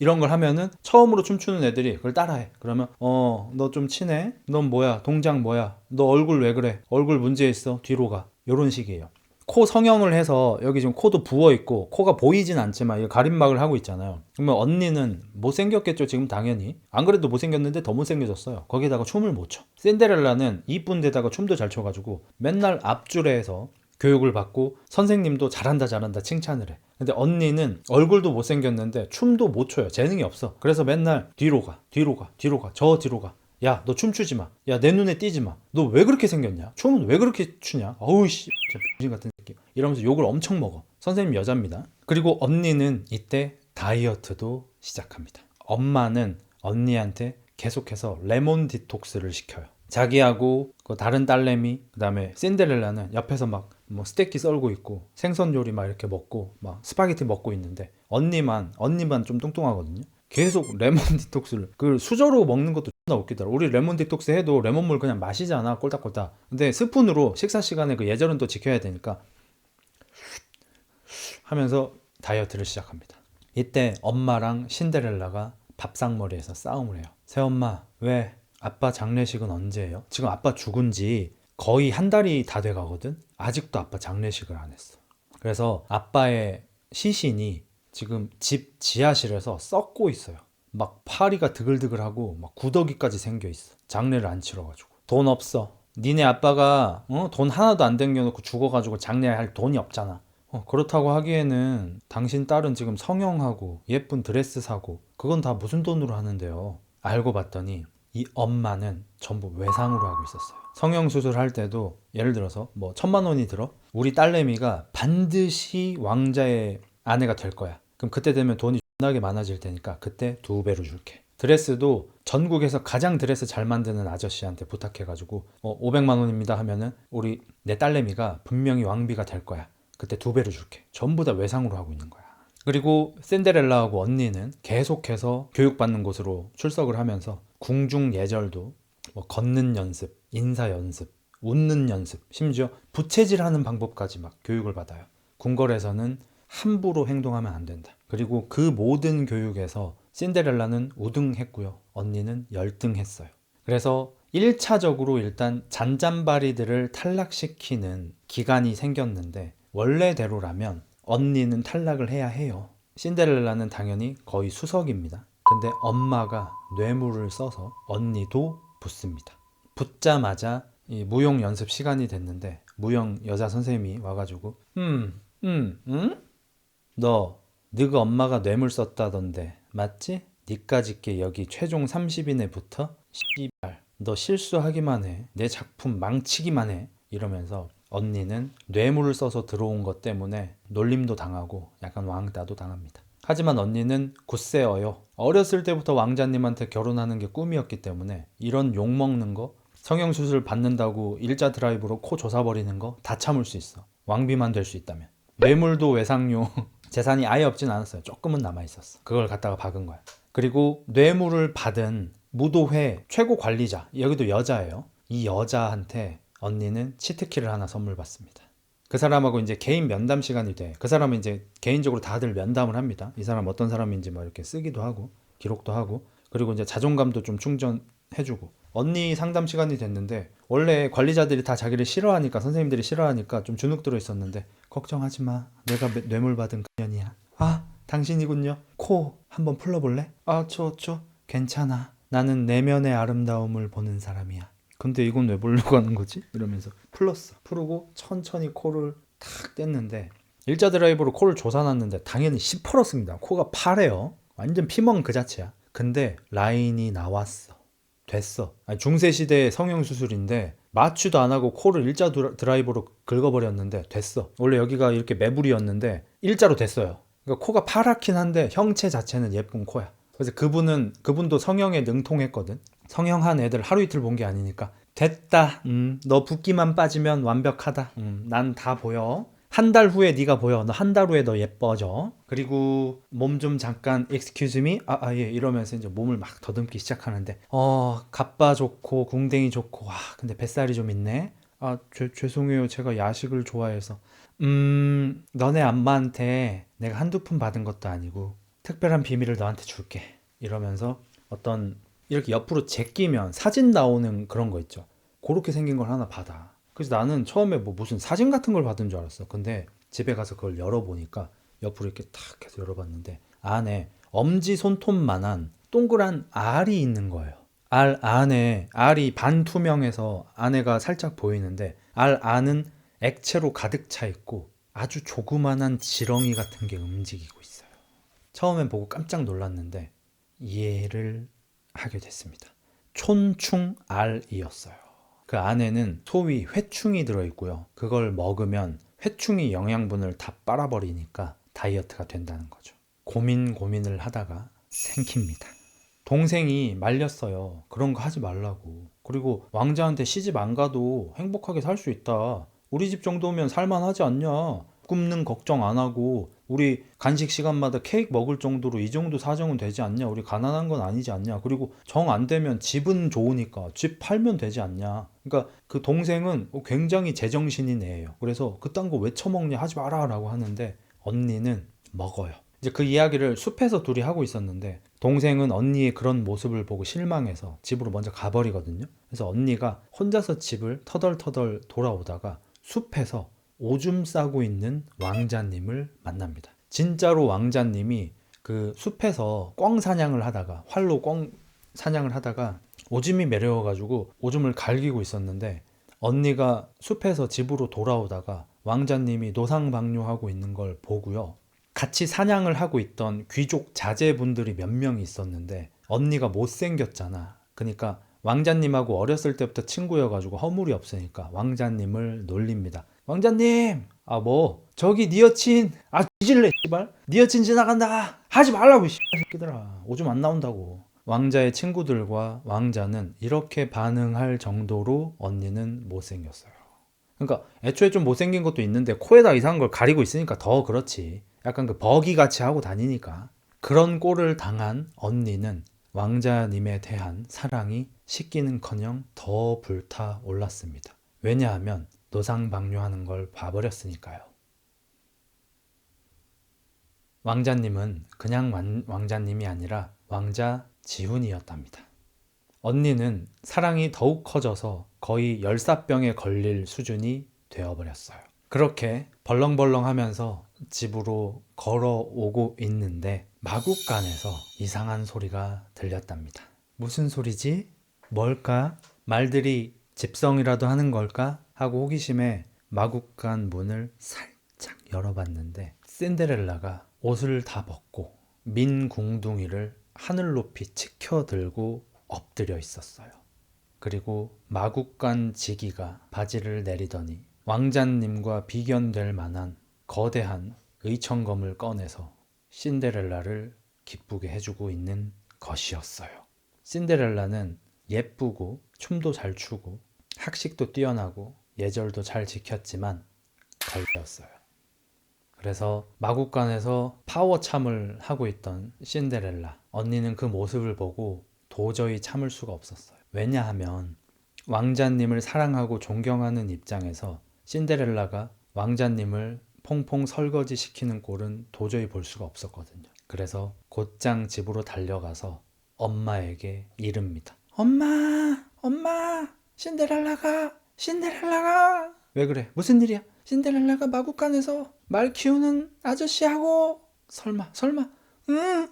이런 걸 하면은 처음으로 춤추는 애들이 그걸 따라해. 그러면 너 좀 치네? 넌 뭐야? 동작 뭐야? 너 얼굴 왜 그래? 얼굴 문제 있어? 뒤로 가. 요런 식이에요. 코 성형을 해서 여기 지금 코도 부어 있고 코가 보이진 않지만 가림막을 하고 있잖아요. 그러면 언니는 못생겼겠죠, 지금 당연히. 안 그래도 못생겼는데 더 못생겨졌어요. 거기다가 춤을 못 춰. 신데렐라는 이쁜 데다가 춤도 잘 춰가지고 맨날 앞줄에서 교육을 받고 선생님도 잘한다 잘한다 칭찬을 해. 근데 언니는 얼굴도 못생겼는데 춤도 못 춰요. 재능이 없어. 그래서 맨날 뒤로 가, 뒤로 가, 뒤로 가, 저 뒤로 가. 야, 너 춤추지 마. 야, 내 눈에 띄지 마. 너 왜 그렇게 생겼냐? 춤은 왜 그렇게 추냐? 어우 씨, 진짜 병신 같은 새끼. 이러면서 욕을 엄청 먹어. 선생님 여자입니다. 그리고 언니는 이때 다이어트도 시작합니다. 엄마는 언니한테 계속해서 레몬 디톡스를 시켜요. 자기하고 그 다른 딸내미, 그다음에 신데렐라는 옆에서 막 뭐 스테이크 썰고 있고 생선 요리 막 이렇게 먹고 막 스파게티 먹고 있는데 언니만 좀 뚱뚱하거든요. 계속 레몬 디톡스를 그 수저로 먹는 것도 존나 웃기더라. 우리 레몬 디톡스 해도 레몬물 그냥 마시잖아, 꼴딱꼴딱. 근데 스푼으로 식사 시간에 그 예절은 또 지켜야 되니까 하면서 다이어트를 시작합니다. 이때 엄마랑 신데렐라가 밥상머리에서 싸움을 해요. 새엄마, 왜 아빠 장례식은 언제예요? 지금 아빠 죽은 지 거의 한 달이 다 돼 가거든. 아직도 아빠 장례식을 안 했어. 그래서 아빠의 시신이 지금 집 지하실에서 썩고 있어요. 막 파리가 드글드글하고 막 구더기까지 생겨 있어. 장례를 안 치러가지고. 돈 없어. 니네 아빠가 돈 하나도 안 댕겨놓고 죽어가지고 장례할 돈이 없잖아. 그렇다고 하기에는 당신 딸은 지금 성형하고 예쁜 드레스 사고 그건 다 무슨 돈으로 하는데요. 알고 봤더니 이 엄마는 전부 외상으로 하고 있었어요. 성형수술 할 때도 예를 들어서 뭐 1,000만 원이 들어? 우리 딸내미가 반드시 왕자의 아내가 될 거야. 그럼 그때 되면 돈이 존나게 많아질 테니까 그때 2배로 줄게. 드레스도 전국에서 가장 드레스 잘 만드는 아저씨한테 부탁해가지고 500만 원입니다 하면은 우리 내 딸내미가 분명히 왕비가 될 거야. 그때 2배로 줄게. 전부 다 외상으로 하고 있는 거야. 그리고 신데렐라하고 언니는 계속해서 교육받는 곳으로 출석을 하면서 궁중 예절도 뭐 걷는 연습, 인사 연습, 웃는 연습, 심지어 부채질하는 방법까지 막 교육을 받아요. 궁궐에서는 함부로 행동하면 안 된다. 그리고 그 모든 교육에서 신데렐라는 우등했고요. 언니는 열등했어요. 그래서 1차적으로 일단 잔잔바리들을 탈락시키는 기간이 생겼는데 원래대로라면 언니는 탈락을 해야 해요. 신데렐라는 당연히 거의 수석입니다. 근데 엄마가 뇌물을 써서 언니도 붙습니다. 붙자마자 이 무용 연습 시간이 됐는데 무용 여자 선생님이 와가지고 너 너가 엄마가 뇌물 썼다던데 맞지? 니까짓게 여기 최종 30인에 붙어? 씨발 너 실수하기만 해. 내 작품 망치기만 해. 이러면서 언니는 뇌물을 써서 들어온 것 때문에 놀림도 당하고 약간 왕따도 당합니다. 하지만 언니는 굳세어요. 어렸을 때부터 왕자님한테 결혼하는 게 꿈이었기 때문에 이런 욕먹는 거, 성형수술 받는다고 일자 드라이브로 코 조사버리는 거 다 참을 수 있어. 왕비만 될 수 있다면. 뇌물도 외상료 재산이 아예 없진 않았어요. 조금은 남아있었어. 그걸 갖다가 박은 거야. 그리고 뇌물을 받은 무도회 최고 관리자, 여기도 여자예요. 이 여자한테 언니는 치트키를 하나 선물 받습니다. 그 사람하고 이제 개인 면담 시간이 돼. 그 사람은 이제 개인적으로 다들 면담을 합니다. 이 사람 어떤 사람인지 뭐 이렇게 쓰기도 하고 기록도 하고 그리고 이제 자존감도 좀 충전해주고 언니 상담 시간이 됐는데 원래 관리자들이 다 자기를 싫어하니까 선생님들이 싫어하니까 좀 주눅 들어 있었는데 걱정하지 마. 내가 뇌물 받은 그년이야. 아 당신이군요. 코 한번 풀러볼래? 아 저 괜찮아. 나는 내면의 아름다움을 보는 사람이야. 근데 이건 왜 보려고 하는 거지? 이러면서 풀었어. 풀고 천천히 코를 탁 뗐는데 일자 드라이브로 코를 조사놨는데 당연히 시퍼렇습니다. 코가 파래요. 완전 피멍 그 자체야. 근데 라인이 나왔어. 됐어. 아니, 중세 시대의 성형수술인데 마취도 안 하고 코를 일자 드라이버로 긁어버렸는데 됐어. 원래 여기가 이렇게 매부리였는데 일자로 됐어요. 그러니까 코가 파랗긴 한데 형체 자체는 예쁜 코야. 그래서 그분도 성형에 능통했거든. 성형한 애들 하루 이틀 본 게 아니니까 됐다. 너 붓기만 빠지면 완벽하다. 난 다 보여. 한 달 후에 네가 보여. 너 한 달 후에 너 예뻐져. 그리고 몸 좀 잠깐 excuse me. 예. 이러면서 이제 몸을 막 더듬기 시작하는데 갑바 좋고 궁뎅이 좋고 근데 뱃살이 좀 있네. 죄송해요. 제가 야식을 좋아해서. 너네 엄마한테 내가 한두 푼 받은 것도 아니고 특별한 비밀을 너한테 줄게. 이러면서 어떤 이렇게 옆으로 제끼면 사진 나오는 그런 거 있죠. 그렇게 생긴 걸 하나 받아. 그래서 나는 처음에 뭐 무슨 사진 같은 걸 받은 줄 알았어. 근데 집에 가서 그걸 열어보니까 옆으로 이렇게 탁 해서 열어봤는데 안에 엄지 손톱만한 동그란 알이 있는 거예요. 알 안에 알이 반투명해서 안에가 살짝 보이는데 알 안은 액체로 가득 차 있고 아주 조그만한 지렁이 같은 게 움직이고 있어요. 처음엔 보고 깜짝 놀랐는데 이해를 하게 됐습니다. 촌충알이었어요. 그 안에는 소위 회충이 들어있고요. 그걸 먹으면 회충이 영양분을 다 빨아버리니까 다이어트가 된다는 거죠. 고민을 하다가 생깁니다. 동생이 말렸어요. 그런 거 하지 말라고. 그리고 왕자한테 시집 안 가도 행복하게 살 수 있다. 우리 집 정도면 살만하지 않냐? 굶는 걱정 안 하고 우리 간식 시간마다 케이크 먹을 정도로 이 정도 사정은 되지 않냐? 우리 가난한 건 아니지 않냐? 그리고 정 안 되면 집은 좋으니까 집 팔면 되지 않냐? 그러니까 그 동생은 굉장히 제정신인 애예요. 그래서 그딴 거 왜 처먹냐? 하지 마라 라고 하는데 언니는 먹어요. 이제 그 이야기를 숲에서 둘이 하고 있었는데 동생은 언니의 그런 모습을 보고 실망해서 집으로 먼저 가버리거든요. 그래서 언니가 혼자서 집을 터덜터덜 돌아오다가 숲에서 오줌 싸고 있는 왕자님을 만납니다. 진짜로 왕자님이 그 숲에서 꿩 사냥을 하다가 활로 꿩 사냥을 하다가 오줌이 매려워가지고 오줌을 갈기고 있었는데 언니가 숲에서 집으로 돌아오다가 왕자님이 노상방뇨하고 있는 걸 보고요. 같이 사냥을 하고 있던 귀족 자제분들이 몇 명 있었는데 언니가 못생겼잖아. 그러니까 왕자님하고 어렸을 때부터 친구여가지고 허물이 없으니까 왕자님을 놀립니다. 왕자님! 저기 네 여친 뒤질래 씨발 네 여친 지나간다 하지 말라고 이 새끼들아 오줌 안 나온다고. 왕자의 친구들과 왕자는 이렇게 반응할 정도로 언니는 못생겼어요. 그러니까 애초에 좀 못생긴 것도 있는데 코에다 이상한 걸 가리고 있으니까 더 그렇지. 약간 그 버기 같이 하고 다니니까. 그런 꼴을 당한 언니는 왕자님에 대한 사랑이 식기는커녕 더 불타 올랐습니다. 왜냐하면 노상방뇨하는 걸 봐버렸으니까요. 왕자님은 그냥 왕자님이 아니라 왕자 지훈이었답니다. 언니는 사랑이 더욱 커져서 거의 열사병에 걸릴 수준이 되어버렸어요. 그렇게 벌렁벌렁 하면서 집으로 걸어오고 있는데 마구간에서 이상한 소리가 들렸답니다. 무슨 소리지? 뭘까? 말들이 집성이라도 하는 걸까? 하고 호기심에 마구간 문을 살짝 열어봤는데 신데렐라가 옷을 다 벗고 민궁둥이를 하늘 높이 치켜들고 엎드려 있었어요. 그리고 마구간 지기가 바지를 내리더니 왕자님과 비견될 만한 거대한 의천검을 꺼내서 신데렐라를 기쁘게 해주고 있는 것이었어요. 신데렐라는 예쁘고 춤도 잘 추고 학식도 뛰어나고 예절도 잘 지켰지만 걸렸어요. 그래서 마구간에서 파워참을 하고 있던 신데렐라 언니는 그 모습을 보고 도저히 참을 수가 없었어요. 왜냐하면 왕자님을 사랑하고 존경하는 입장에서 신데렐라가 왕자님을 퐁퐁 설거지 시키는 꼴은 도저히 볼 수가 없었거든요. 그래서 곧장 집으로 달려가서 엄마에게 이릅니다. 엄마, 신데렐라가. 왜 그래? 무슨 일이야? 신데렐라가 마구간에서 말 키우는 아저씨하고. 설마, 응?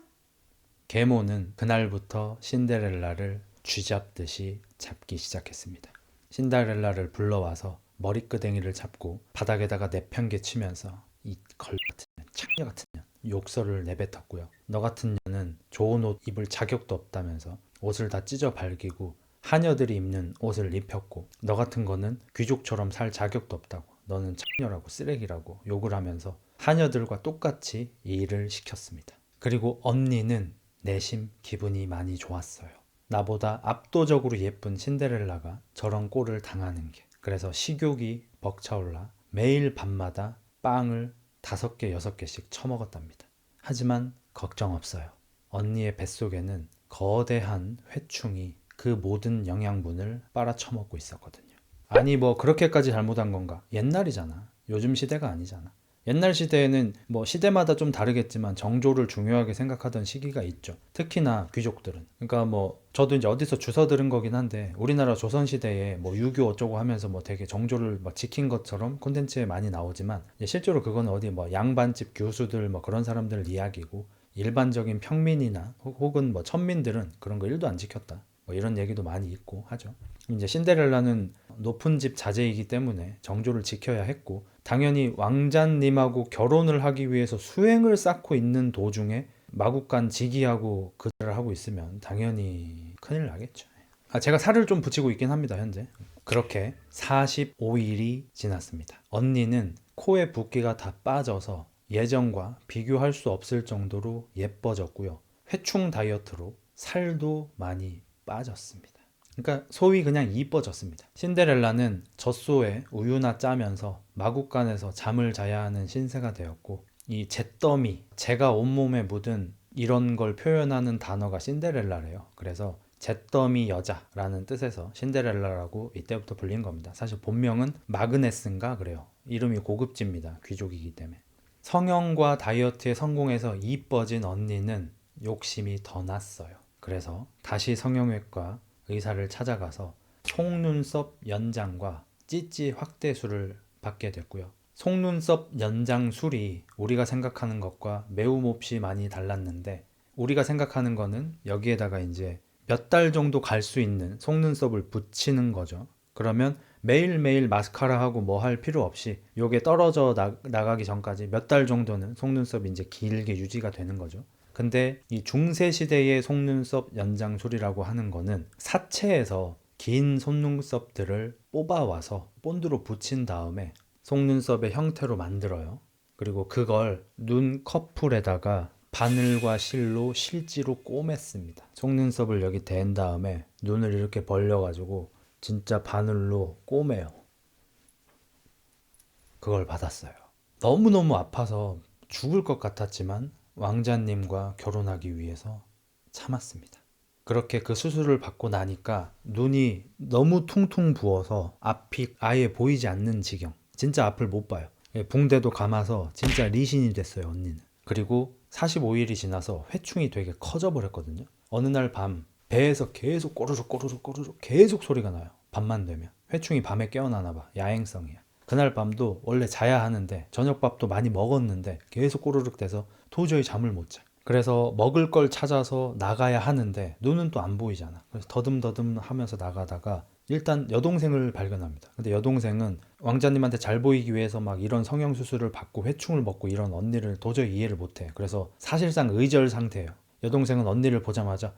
계모는 그날부터 신데렐라를 쥐잡듯이 잡기 시작했습니다. 신데렐라를 불러와서 머리끄댕이를 잡고 바닥에다가 내팽개치면서 이 걸 같은 년, 창녀 같은 년 욕설을 내뱉었고요. 너 같은 년은 좋은 옷 입을 자격도 없다면서 옷을 다 찢어 발기고 하녀들이 입는 옷을 입혔고 너 같은 거는 귀족처럼 살 자격도 없다고, 너는 창녀라고 쓰레기라고 욕을 하면서 하녀들과 똑같이 이 일을 시켰습니다. 그리고 언니는 내심 기분이 많이 좋았어요. 나보다 압도적으로 예쁜 신데렐라가 저런 꼴을 당하는 게. 그래서 식욕이 벅차올라 매일 밤마다 빵을 5개, 6개씩 처먹었답니다. 하지만 걱정 없어요. 언니의 뱃속에는 거대한 회충이 그 모든 영양분을 빨아쳐먹고 있었거든요. 아니 뭐 그렇게까지 잘못한 건가? 옛날이잖아. 요즘 시대가 아니잖아. 옛날 시대에는 뭐 시대마다 좀 다르겠지만 정조를 중요하게 생각하던 시기가 있죠. 특히나 귀족들은. 그러니까 뭐 저도 이제 어디서 주워 들은 거긴 한데 우리나라 조선 시대에 뭐 유교 어쩌고 하면서 뭐 되게 정조를 막 지킨 것처럼 콘텐츠에 많이 나오지만 실제로 그건 어디 뭐 양반집 교수들 뭐 그런 사람들 이야기고 일반적인 평민이나 혹은 뭐 천민들은 그런 거 1도 안 지켰다. 뭐 이런 얘기도 많이 있고 하죠. 이제 신데렐라는 높은 집 자제이기 때문에 정조를 지켜야 했고 당연히 왕자님하고 결혼을 하기 위해서 수행을 쌓고 있는 도중에 마국간 즉위하고 그들을 하고 있으면 당연히 큰일 나겠죠. 제가 살을 좀 붙이고 있긴 합니다, 현재. 그렇게 45일이 지났습니다. 언니는 코에 붓기가 다 빠져서 예전과 비교할 수 없을 정도로 예뻐졌고요. 회충 다이어트로 살도 많이 빠졌습니다. 그러니까 소위 그냥 이뻐졌습니다. 신데렐라는 젖소에 우유나 짜면서 마국간에서 잠을 자야 하는 신세가 되었고 이 잿더미, 재가 온몸에 묻은 이런 걸 표현하는 단어가 신데렐라래요. 그래서 잿더미 여자라는 뜻에서 신데렐라라고 이때부터 불린 겁니다. 사실 본명은 마그네스인가 그래요. 이름이 고급집니다. 귀족이기 때문에. 성형과 다이어트에 성공해서 이뻐진 언니는 욕심이 더 났어요. 그래서 다시 성형외과 의사를 찾아가서 속눈썹 연장과 찌찌 확대술을 받게 됐고요. 속눈썹 연장술이 우리가 생각하는 것과 매우 몹시 많이 달랐는데 우리가 생각하는 거는 여기에다가 이제 몇 달 정도 갈 수 있는 속눈썹을 붙이는 거죠. 그러면 매일매일 마스카라 하고 뭐 할 필요 없이 요게 떨어져 나가기 전까지 몇 달 정도는 속눈썹이 이제 길게 유지가 되는 거죠. 근데 이 중세 시대의 속눈썹 연장술이라고 하는 거는 사체에서 긴 속눈썹들을 뽑아와서 본드로 붙인 다음에 속눈썹의 형태로 만들어요. 그리고 그걸 눈 커플에다가 바늘과 실로 실지로 꼬맸습니다. 속눈썹을 여기 댄 다음에 눈을 이렇게 벌려가지고 진짜 바늘로 꼬매요. 그걸 받았어요. 너무너무 아파서 죽을 것 같았지만 왕자님과 결혼하기 위해서 참았습니다. 그렇게 그 수술을 받고 나니까 눈이 너무 퉁퉁 부어서 앞이 아예 보이지 않는 지경. 진짜 앞을 못 봐요. 붕대도 감아서 진짜 리신이 됐어요, 언니는. 그리고 45일이 지나서 회충이 되게 커져 버렸거든요. 어느 날 밤 배에서 계속 꼬르륵 꼬르륵 꼬르륵 계속 소리가 나요. 밤만 되면. 회충이 밤에 깨어나나 봐. 야행성이야. 그날 밤도 원래 자야 하는데 저녁밥도 많이 먹었는데 계속 꼬르륵 대서 도저히 잠을 못 자. 그래서 먹을 걸 찾아서 나가야 하는데 눈은 또 안 보이잖아. 그래서 더듬더듬 하면서 나가다가 일단 여동생을 발견합니다. 근데 여동생은 왕자님한테 잘 보이기 위해서 막 이런 성형수술을 받고 회충을 먹고 이런 언니를 도저히 이해를 못해. 그래서 사실상 의절 상태예요. 여동생은 언니를 보자마자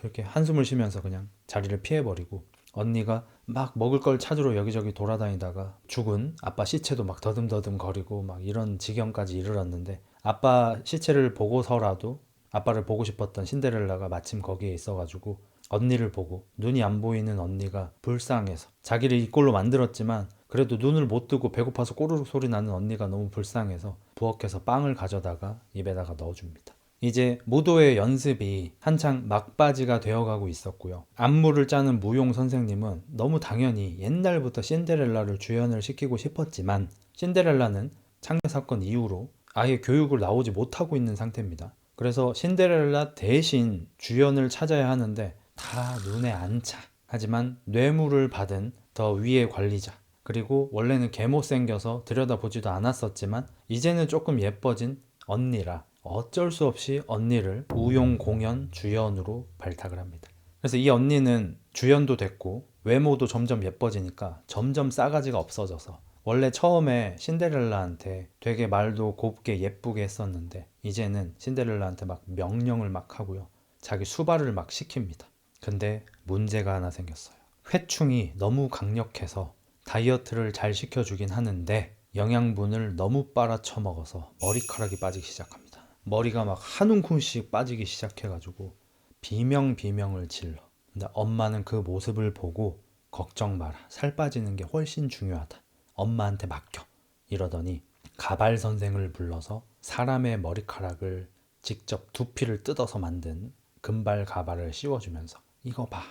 이렇게 한숨을 쉬면서 그냥 자리를 피해버리고 언니가 막 먹을 걸 찾으러 여기저기 돌아다니다가 죽은 아빠 시체도 막 더듬더듬 거리고 막 이런 지경까지 이르렀는데 아빠 시체를 보고서라도 아빠를 보고 싶었던 신데렐라가 마침 거기에 있어가지고 언니를 보고 눈이 안 보이는 언니가 불쌍해서 자기를 이 꼴로 만들었지만 그래도 눈을 못 뜨고 배고파서 꼬르륵 소리 나는 언니가 너무 불쌍해서 부엌에서 빵을 가져다가 입에다가 넣어줍니다. 이제 무도의 연습이 한창 막바지가 되어가고 있었고요. 안무를 짜는 무용 선생님은 너무 당연히 옛날부터 신데렐라를 주연을 시키고 싶었지만 신데렐라는 창녀 사건 이후로 아예 교육을 나오지 못하고 있는 상태입니다. 그래서 신데렐라 대신 주연을 찾아야 하는데 다 눈에 안 차. 하지만 뇌물을 받은 더 위의 관리자 그리고 원래는 개못생겨서 들여다보지도 않았었지만 이제는 조금 예뻐진 언니라 어쩔 수 없이 언니를 우용 공연 주연으로 발탁을 합니다. 그래서 이 언니는 주연도 됐고 외모도 점점 예뻐지니까 점점 싸가지가 없어져서 원래 처음에 신데렐라한테 되게 말도 곱게 예쁘게 했었는데 이제는 신데렐라한테 막 명령을 막 하고요. 자기 수발을 막 시킵니다. 근데 문제가 하나 생겼어요. 회충이 너무 강력해서 다이어트를 잘 시켜주긴 하는데 영양분을 너무 빨아쳐먹어서 머리카락이 빠지기 시작합니다. 머리가 막 한 움큼씩 빠지기 시작해가지고 비명비명을 질러. 근데 엄마는 그 모습을 보고 걱정 마라. 살 빠지는 게 훨씬 중요하다. 엄마한테 맡겨. 이러더니 가발 선생을 불러서 사람의 머리카락을 직접 두피를 뜯어서 만든 금발 가발을 씌워주면서 이거 봐.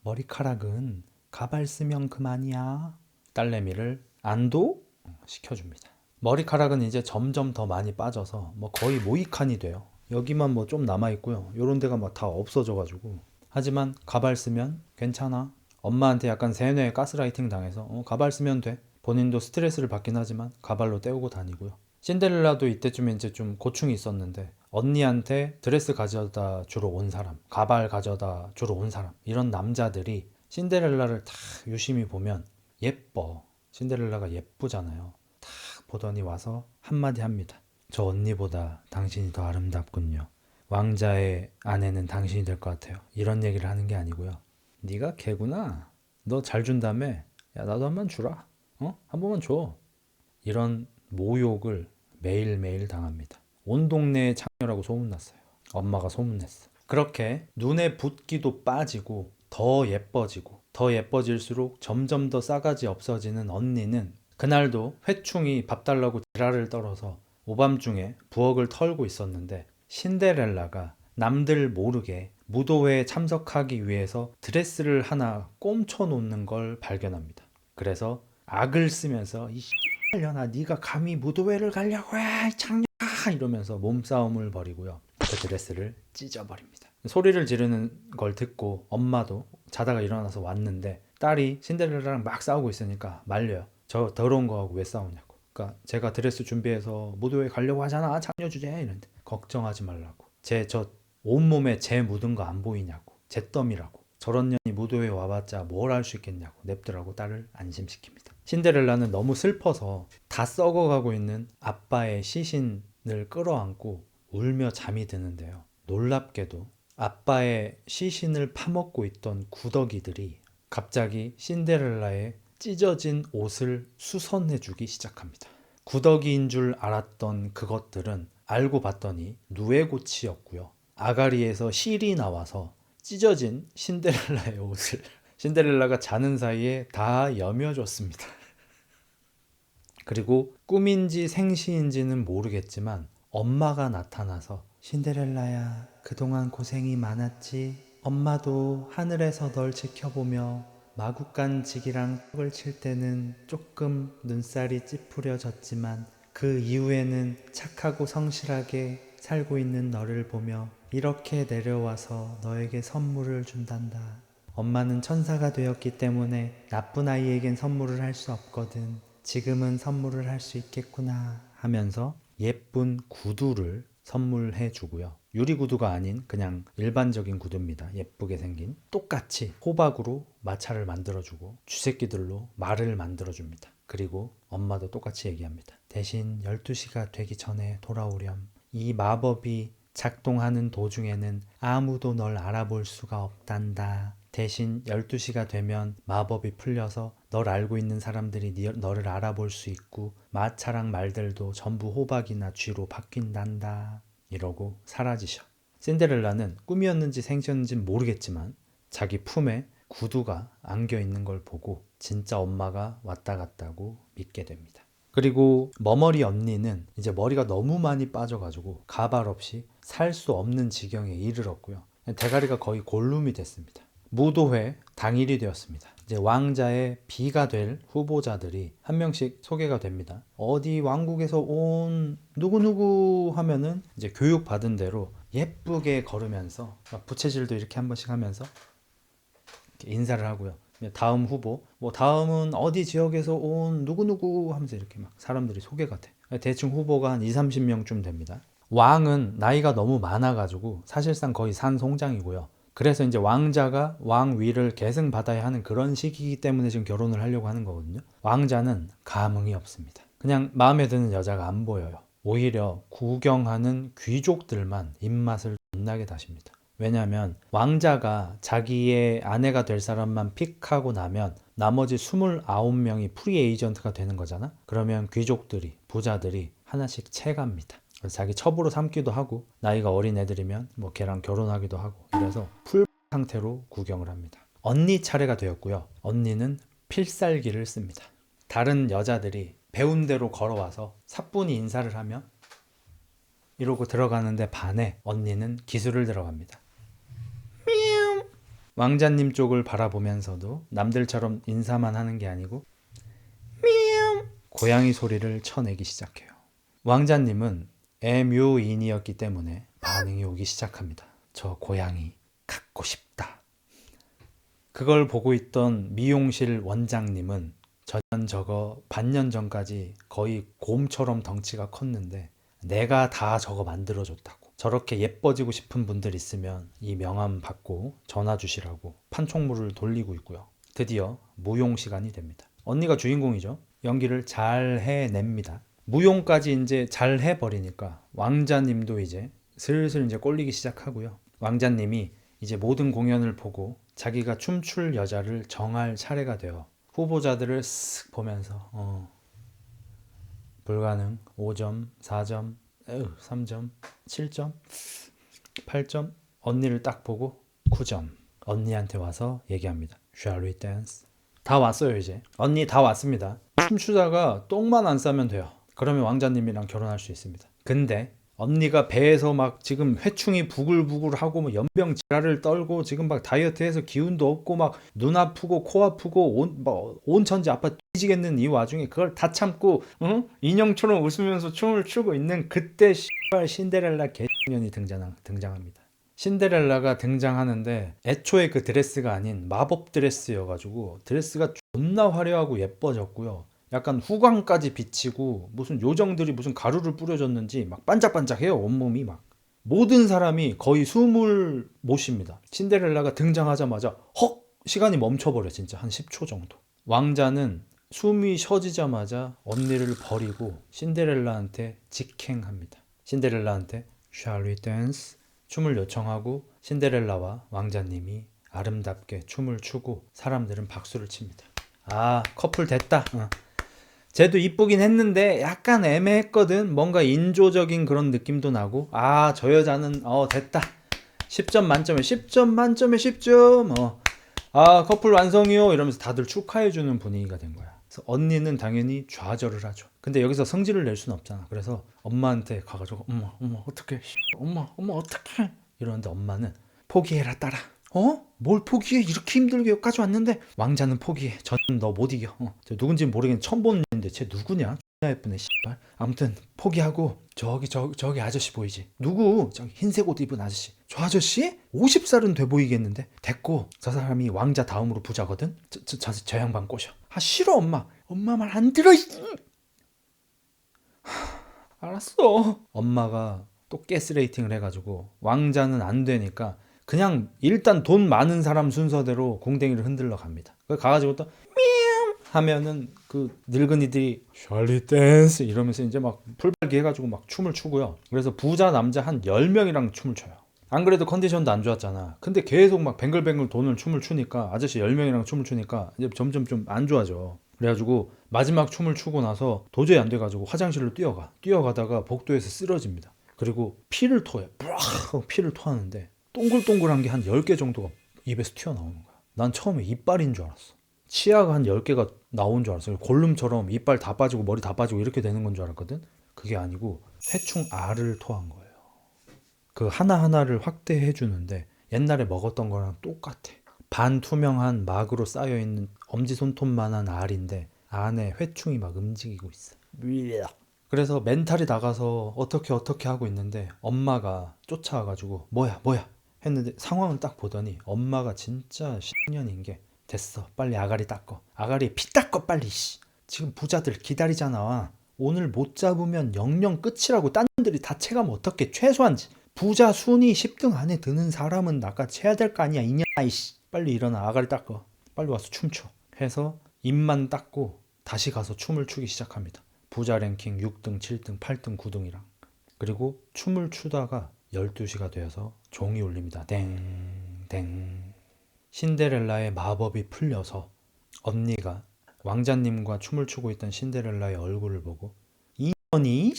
머리카락은 가발 쓰면 그만이야. 딸내미를 안도 시켜줍니다. 머리카락은 이제 점점 더 많이 빠져서 뭐 거의 모이칸이 돼요. 여기만 뭐 좀 남아 있고요. 요런 데가 막 다 없어져 가지고. 하지만 가발 쓰면 괜찮아. 엄마한테 약간 세뇌 가스라이팅 당해서 가발 쓰면 돼. 본인도 스트레스를 받긴 하지만 가발로 때우고 다니고요. 신데렐라도 이때쯤에 이제 좀 고충이 있었는데 언니한테 드레스 가져다 주러 온 사람, 가발 가져다 주러 온 사람, 이런 남자들이 신데렐라를 다 유심히 보면 예뻐. 신데렐라가 예쁘잖아요. 딱 보더니 와서 한마디 합니다. 저 언니보다 당신이 더 아름답군요. 왕자의 아내는 당신이 될 것 같아요. 이런 얘기를 하는 게 아니고요. 네가 걔구나. 너 잘 준다며. 야, 나도 한 번 주라. 한 번만 줘. 이런 모욕을 매일매일 당합니다. 온 동네에 창녀라고 소문났어요. 엄마가 소문냈어. 그렇게 눈에 붓기도 빠지고 더 예뻐지고 더 예뻐질수록 점점 더 싸가지 없어지는 언니는 그날도 회충이 밥 달라고 지랄을 떨어서 오밤중에 부엌을 털고 있었는데 신데렐라가 남들 모르게 무도회에 참석하기 위해서 드레스를 하나 꼼쳐 놓는 걸 발견합니다. 그래서 악을 쓰면서 이 X년아 네가 감히 무도회를 가려고 해 창녀아 이러면서 몸싸움을 벌이고요. 그 드레스를 찢어버립니다. 소리를 지르는 걸 듣고 엄마도 자다가 일어나서 왔는데 딸이 신데렐라랑 막 싸우고 있으니까 말려요. 저 더러운 거하고 왜 싸우냐고. 그러니까 제가 드레스 준비해서 무도회 가려고 하잖아 창녀 주제 이런데 걱정하지 말라고. 저 온몸에 재 묻은 거 안 보이냐고. 잿더미라고. 저런 년이 무도회에 와봤자 뭘 할 수 있겠냐고 냅두라고 딸을 안심시킵니다. 신데렐라는 너무 슬퍼서 다 썩어가고 있는 아빠의 시신을 끌어안고 울며 잠이 드는데요. 놀랍게도 아빠의 시신을 파먹고 있던 구더기들이 갑자기 신데렐라의 찢어진 옷을 수선해주기 시작합니다. 구더기인 줄 알았던 그것들은 알고 봤더니 누에고치였고요. 아가리에서 실이 나와서 찢어진 신데렐라의 옷을 신데렐라가 자는 사이에 다 여며줬습니다. 그리고 꿈인지 생시인지는 모르겠지만 엄마가 나타나서 신데렐라야 그동안 고생이 많았지. 엄마도 하늘에서 널 지켜보며 마구간직이랑 떡을 칠 때는 조금 눈살이 찌푸려졌지만 그 이후에는 착하고 성실하게 살고 있는 너를 보며 이렇게 내려와서 너에게 선물을 준단다. 엄마는 천사가 되었기 때문에 나쁜 아이에겐 선물을 할 수 없거든. 지금은 선물을 할 수 있겠구나 하면서 예쁜 구두를 선물해 주고요. 유리 구두가 아닌 그냥 일반적인 구두입니다. 예쁘게 생긴. 똑같이 호박으로 마차를 만들어주고 쥐새끼들로 말을 만들어줍니다. 그리고 엄마도 똑같이 얘기합니다. 대신 12시가 되기 전에 돌아오렴. 이 마법이 작동하는 도중에는 아무도 널 알아볼 수가 없단다. 대신 12시가 되면 마법이 풀려서 널 알고 있는 사람들이 너를 알아볼 수 있고 마차랑 말들도 전부 호박이나 쥐로 바뀐단다. 이러고 사라지셔. 신데렐라는 꿈이었는지 생시였는지 모르겠지만 자기 품에 구두가 안겨 있는 걸 보고 진짜 엄마가 왔다 갔다고 믿게 됩니다. 그리고 머머리 언니는 이제 머리가 너무 많이 빠져가지고 가발 없이 살 수 없는 지경에 이르렀고요. 대가리가 거의 골룸이 됐습니다. 무도회 당일이 되었습니다. 이제 왕자의 비가 될 후보자들이 한 명씩 소개가 됩니다. 어디 왕국에서 온 누구누구 하면은 이제 교육받은 대로 예쁘게 걸으면서 부채질도 이렇게 한 번씩 하면서 이렇게 인사를 하고요. 다음 후보, 뭐 다음은 어디 지역에서 온 누구누구 하면서 이렇게 막 사람들이 소개가 돼. 대충 후보가 한 2, 30명쯤 됩니다. 왕은 나이가 너무 많아가지고 사실상 거의 산송장이고요. 그래서 이제 왕자가 왕위를 계승받아야 하는 그런 시기이기 때문에 지금 결혼을 하려고 하는 거거든요. 왕자는 감흥이 없습니다. 그냥 마음에 드는 여자가 안 보여요. 오히려 구경하는 귀족들만 입맛을 존나게 다십니다. 왜냐하면 왕자가 자기의 아내가 될 사람만 픽하고 나면 나머지 29명이 프리 에이전트가 되는 거잖아. 그러면 귀족들이, 부자들이 하나씩 채갑니다. 그래서 자기 첩으로 삼기도 하고, 나이가 어린 애들이면 뭐 걔랑 결혼하기도 하고, 이래서 풀 상태로 구경을 합니다. 언니 차례가 되었고요. 언니는 필살기를 씁니다. 다른 여자들이 배운 대로 걸어와서 사뿐히 인사를 하면 이러고 들어가는데 반해 언니는 기술을 들어갑니다. 왕자님 쪽을 바라보면서도 남들처럼 인사만 하는 게 아니고 고양이 소리를 쳐내기 시작해요. 왕자님은 애묘인이었기 때문에 반응이 오기 시작합니다. 저 고양이 갖고 싶다. 그걸 보고 있던 미용실 원장님은 저거 반년 전까지 거의 곰처럼 덩치가 컸는데 내가 다 저거 만들어줬다고. 저렇게 예뻐지고 싶은 분들 있으면 이 명함 받고 전화 주시라고 판촉물을 돌리고 있고요. 드디어 무용 시간이 됩니다. 언니가 주인공이죠. 연기를 잘 해냅니다. 무용까지 이제 잘 해버리니까 왕자님도 이제 슬슬 이제 꼴리기 시작하고요. 왕자님이 이제 모든 공연을 보고 자기가 춤출 여자를 정할 차례가 돼요. 후보자들을 쓱 보면서 불가능, 5점, 4점, 3점, 7점, 8점, 언니를 딱 보고 9점. 언니한테 와서 얘기합니다. Shall we dance? 다 왔어요 이제. 언니 다 왔습니다. 춤추다가 똥만 안 싸면 돼요. 그러면 왕자님이랑 결혼할 수 있습니다. 근데 언니가 배에서 막 지금 회충이 부글부글하고 뭐 연병 지랄을 떨고 지금 막 다이어트해서 기운도 없고 막 눈 아프고 코 아프고 온 천지 아파 뒤지겠는 이 와중에 그걸 다 참고 인형처럼 웃으면서 춤을 추고 있는 그때 신데렐라 개년이 등장합니다. 신데렐라가 등장하는데 애초에 그 드레스가 아닌 마법 드레스여가지고 드레스가 존나 화려하고 예뻐졌고요. 약간 후광까지 비치고 무슨 요정들이 무슨 가루를 뿌려줬는지 막 반짝반짝해요. 온몸이 막. 모든 사람이 거의 숨을 못 쉽니다. 신데렐라가 등장하자마자 헉! 시간이 멈춰버려 진짜 한 10초 정도. 왕자는 숨이 쉬어지자마자 언니를 버리고 신데렐라한테 직행합니다. 신데렐라한테 Shall we dance? 춤을 요청하고 신데렐라와 왕자님이 아름답게 춤을 추고 사람들은 박수를 칩니다. 아 커플 됐다. 쟤도 이쁘긴 했는데 약간 애매했거든. 뭔가 인조적인 그런 느낌도 나고 아 저 여자는 됐다. 10점 만점에 10점 만점에 10점 아 커플 완성이요 이러면서 다들 축하해주는 분위기가 된 거야. 그래서 언니는 당연히 좌절을 하죠. 근데 여기서 성질을 낼 수는 없잖아. 그래서 엄마한테 가가지고 엄마 어떡해 엄마 어떡해 이러는데 엄마는 포기해라 딸아. 뭘 포기해? 이렇게 힘들게 여기까지 왔는데 왕자는 포기해. 저는 너 못 이겨. 저 누군지는 모르겠는데 처음 보는 애인데 쟤 누구냐? 존나 예쁘네 씨발. 아무튼 포기하고 저기 아저씨 보이지? 누구? 저기 흰색 옷 입은 아저씨. 저 아저씨? 50살은 돼 보이겠는데? 됐고 저 사람이 왕자 다음으로 부자거든? 저 양반 꼬셔. 아 싫어 엄마. 엄마 말 안 들어. 알았어. 엄마가 또 가스레이팅을 해가지고 왕자는 안 되니까 그냥 일단 돈 많은 사람 순서대로 공댕이를 흔들러 갑니다. 가가지고 또 미암 하면은 그 늙은이들이 샬리 댄스 이러면서 이제 막 풀발기 해가지고 막 춤을 추고요. 그래서 부자 남자 한 10명이랑 춤을 춰요. 안 그래도 컨디션도 안 좋았잖아. 근데 계속 막 뱅글뱅글 도는 춤을 추니까 아저씨 10명이랑 춤을 추니까 이제 점점 좀 안 좋아져. 그래가지고 마지막 춤을 추고 나서 도저히 안 돼가지고 화장실로 뛰어가다가 복도에서 쓰러집니다. 그리고 피를 토해. 뿌락 피를 토하는데 동글동글한 게 한 10개 정도가 입에서 튀어나오는 거야. 난 처음에 이빨인 줄 알았어. 치아가 한 10개가 나온 줄 알았어. 골룸처럼 이빨 다 빠지고 머리 다 빠지고 이렇게 되는 건 줄 알았거든. 그게 아니고 회충 알을 토한 거예요. 그 하나하나를 확대해 주는데 옛날에 먹었던 거랑 똑같아. 반투명한 막으로 쌓여있는 엄지손톱만한 알인데 안에 회충이 막 움직이고 있어. 그래서 멘탈이 나가서 어떻게 하고 있는데 엄마가 쫓아와가지고 뭐야 했는데 상황을 딱 보더니 엄마가 진짜 신년인 게 됐어 빨리 아가리 닦어 아가리 피 닦어 빨리 지금 부자들 기다리잖아 오늘 못 잡으면 영영 끝이라고 딴 분들이 다 채가면 어떡해 최소한 부자 순위 10등 안에 드는 사람은 나같이 해야 될 거 아니야 이년아 이씨 빨리 일어나 아가리 닦어 빨리 와서 춤춰 해서 입만 닦고 다시 가서 춤을 추기 시작합니다. 부자 랭킹 6등 7등 8등 9등이랑 그리고 춤을 추다가 12시가 되어서 종이 울립니다. 땡땡. 신데렐라의 마법이 풀려서 언니가 왕자님과 춤을 추고 있던 신데렐라의 얼굴을 보고 이년이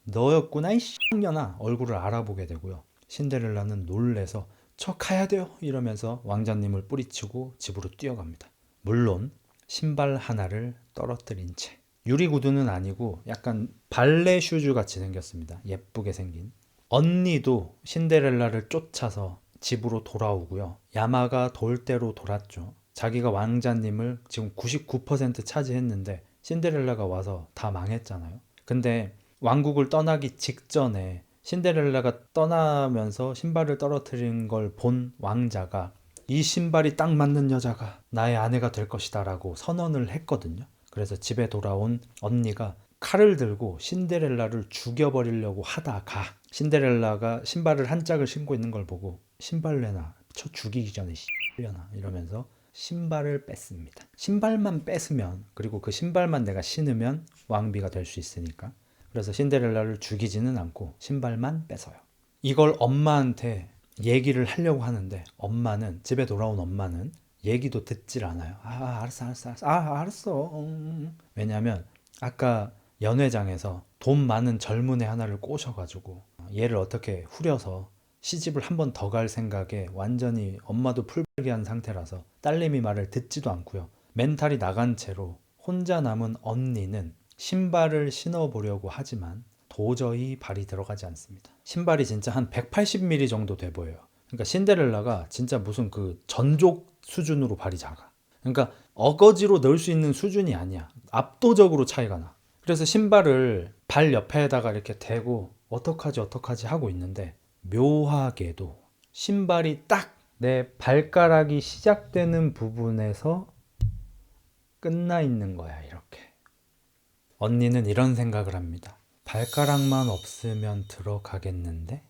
너였구나 이 쌍년아 얼굴을 알아보게 되고요. 신데렐라는 놀래서 저 가야 돼요 이러면서 왕자님을 뿌리치고 집으로 뛰어갑니다. 물론 신발 하나를 떨어뜨린 채. 유리 구두는 아니고 약간 발레 슈즈 같이 생겼습니다. 예쁘게 생긴. 언니도 신데렐라를 쫓아서 집으로 돌아오고요. 야마가 돌 대로 돌았죠. 자기가 왕자님을 지금 99% 차지했는데 신데렐라가 와서 다 망했잖아요. 근데 왕국을 떠나기 직전에 신데렐라가 떠나면서 신발을 떨어뜨린 걸 본 왕자가 이 신발이 딱 맞는 여자가 나의 아내가 될 것이다 라고 선언을 했거든요. 그래서 집에 돌아온 언니가 칼을 들고 신데렐라를 죽여버리려고 하다가 신데렐라가 신발을 한 짝을 신고 있는 걸 보고 신발 내놔 저 죽이기 전에 씨려나 이러면서 신발을 뺐습니다. 신발만 뺐으면 그리고 그 신발만 내가 신으면 왕비가 될 수 있으니까 그래서 신데렐라를 죽이지는 않고 신발만 뺏어요. 이걸 엄마한테 얘기를 하려고 하는데 엄마는 집에 돌아온 엄마는 얘기도 듣질 않아요. 알았어. 왜냐하면 아까 연회장에서 돈 많은 젊은 애 하나를 꼬셔가지고 얘를 어떻게 후려서 시집을 한 번 더 갈 생각에 완전히 엄마도 풀발기한 상태라서 딸내미 말을 듣지도 않고요. 멘탈이 나간 채로 혼자 남은 언니는 신발을 신어보려고 하지만 도저히 발이 들어가지 않습니다. 신발이 진짜 한 180mm 정도 돼 보여요. 그러니까 신데렐라가 진짜 무슨 그 전족 수준으로 발이 작아. 그러니까 어거지로 넣을 수 있는 수준이 아니야. 압도적으로 차이가 나. 그래서 신발을 발 옆에다가 이렇게 대고 어떡하지 하고 있는데 묘하게도 신발이 딱 내 발가락이 시작되는 부분에서 끝나 있는 거야, 이렇게. 언니는 이런 생각을 합니다. 발가락만 없으면 들어가겠는데?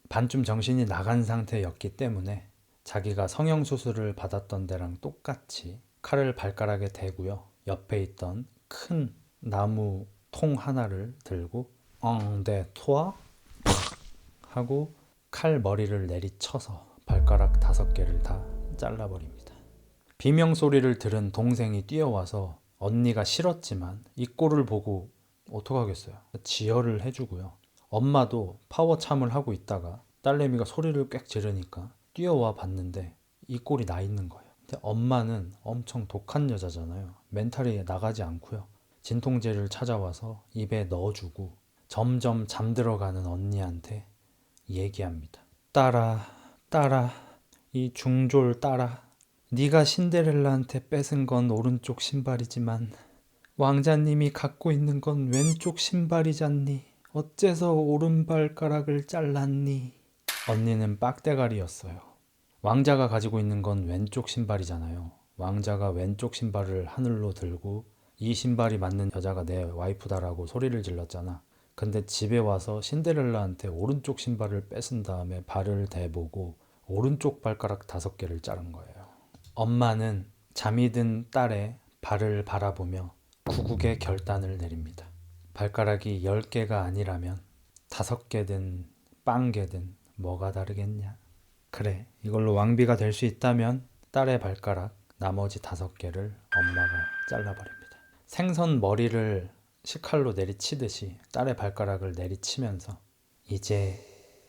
반쯤 정신이 나간 상태였기 때문에 자기가 성형수술을 받았던 데랑 똑같이 칼을 발가락에 대고요. 옆에 있던 큰 나무 통 하나를 들고 엉대 토아 하고 칼 머리를 내리쳐서 발가락 5개를 다 잘라버립니다. 비명 소리를 들은 동생이 뛰어와서 언니가 싫었지만 이 꼴을 보고 어떡하겠어요. 지혈을 해주고요. 엄마도 파워참을 하고 있다가 딸내미가 소리를 꽥 지르니까 뛰어와 봤는데 이 꼴이 나 있는 거예요. 근데 엄마는 엄청 독한 여자잖아요. 멘탈이 나가지 않고요. 진통제를 찾아와서 입에 넣어주고 점점 잠들어가는 언니한테 얘기합니다. 딸아, 이 중졸 딸아, 네가 신데렐라한테 뺏은 건 오른쪽 신발이지만 왕자님이 갖고 있는 건 왼쪽 신발이잖니. 어째서 오른발가락을 잘랐니? 언니는 빡대가리였어요. 왕자가 가지고 있는 건 왼쪽 신발이잖아요. 왕자가 왼쪽 신발을 하늘로 들고 이 신발이 맞는 여자가 내 와이프다라고 소리를 질렀잖아. 근데 집에 와서 신데렐라한테 오른쪽 신발을 뺏은 다음에 발을 대보고 오른쪽 발가락 5개를 자른 거예요. 엄마는 잠이 든 딸의 발을 바라보며 구국의 결단을 내립니다. 발가락이 10개가 아니라면 5개든 빵개든 뭐가 다르겠냐. 그래, 이걸로 왕비가 될 수 있다면 딸의 발가락 나머지 5개를 엄마가 잘라버립니다. 생선 머리를 식칼로 내리치듯이 딸의 발가락을 내리치면서 이제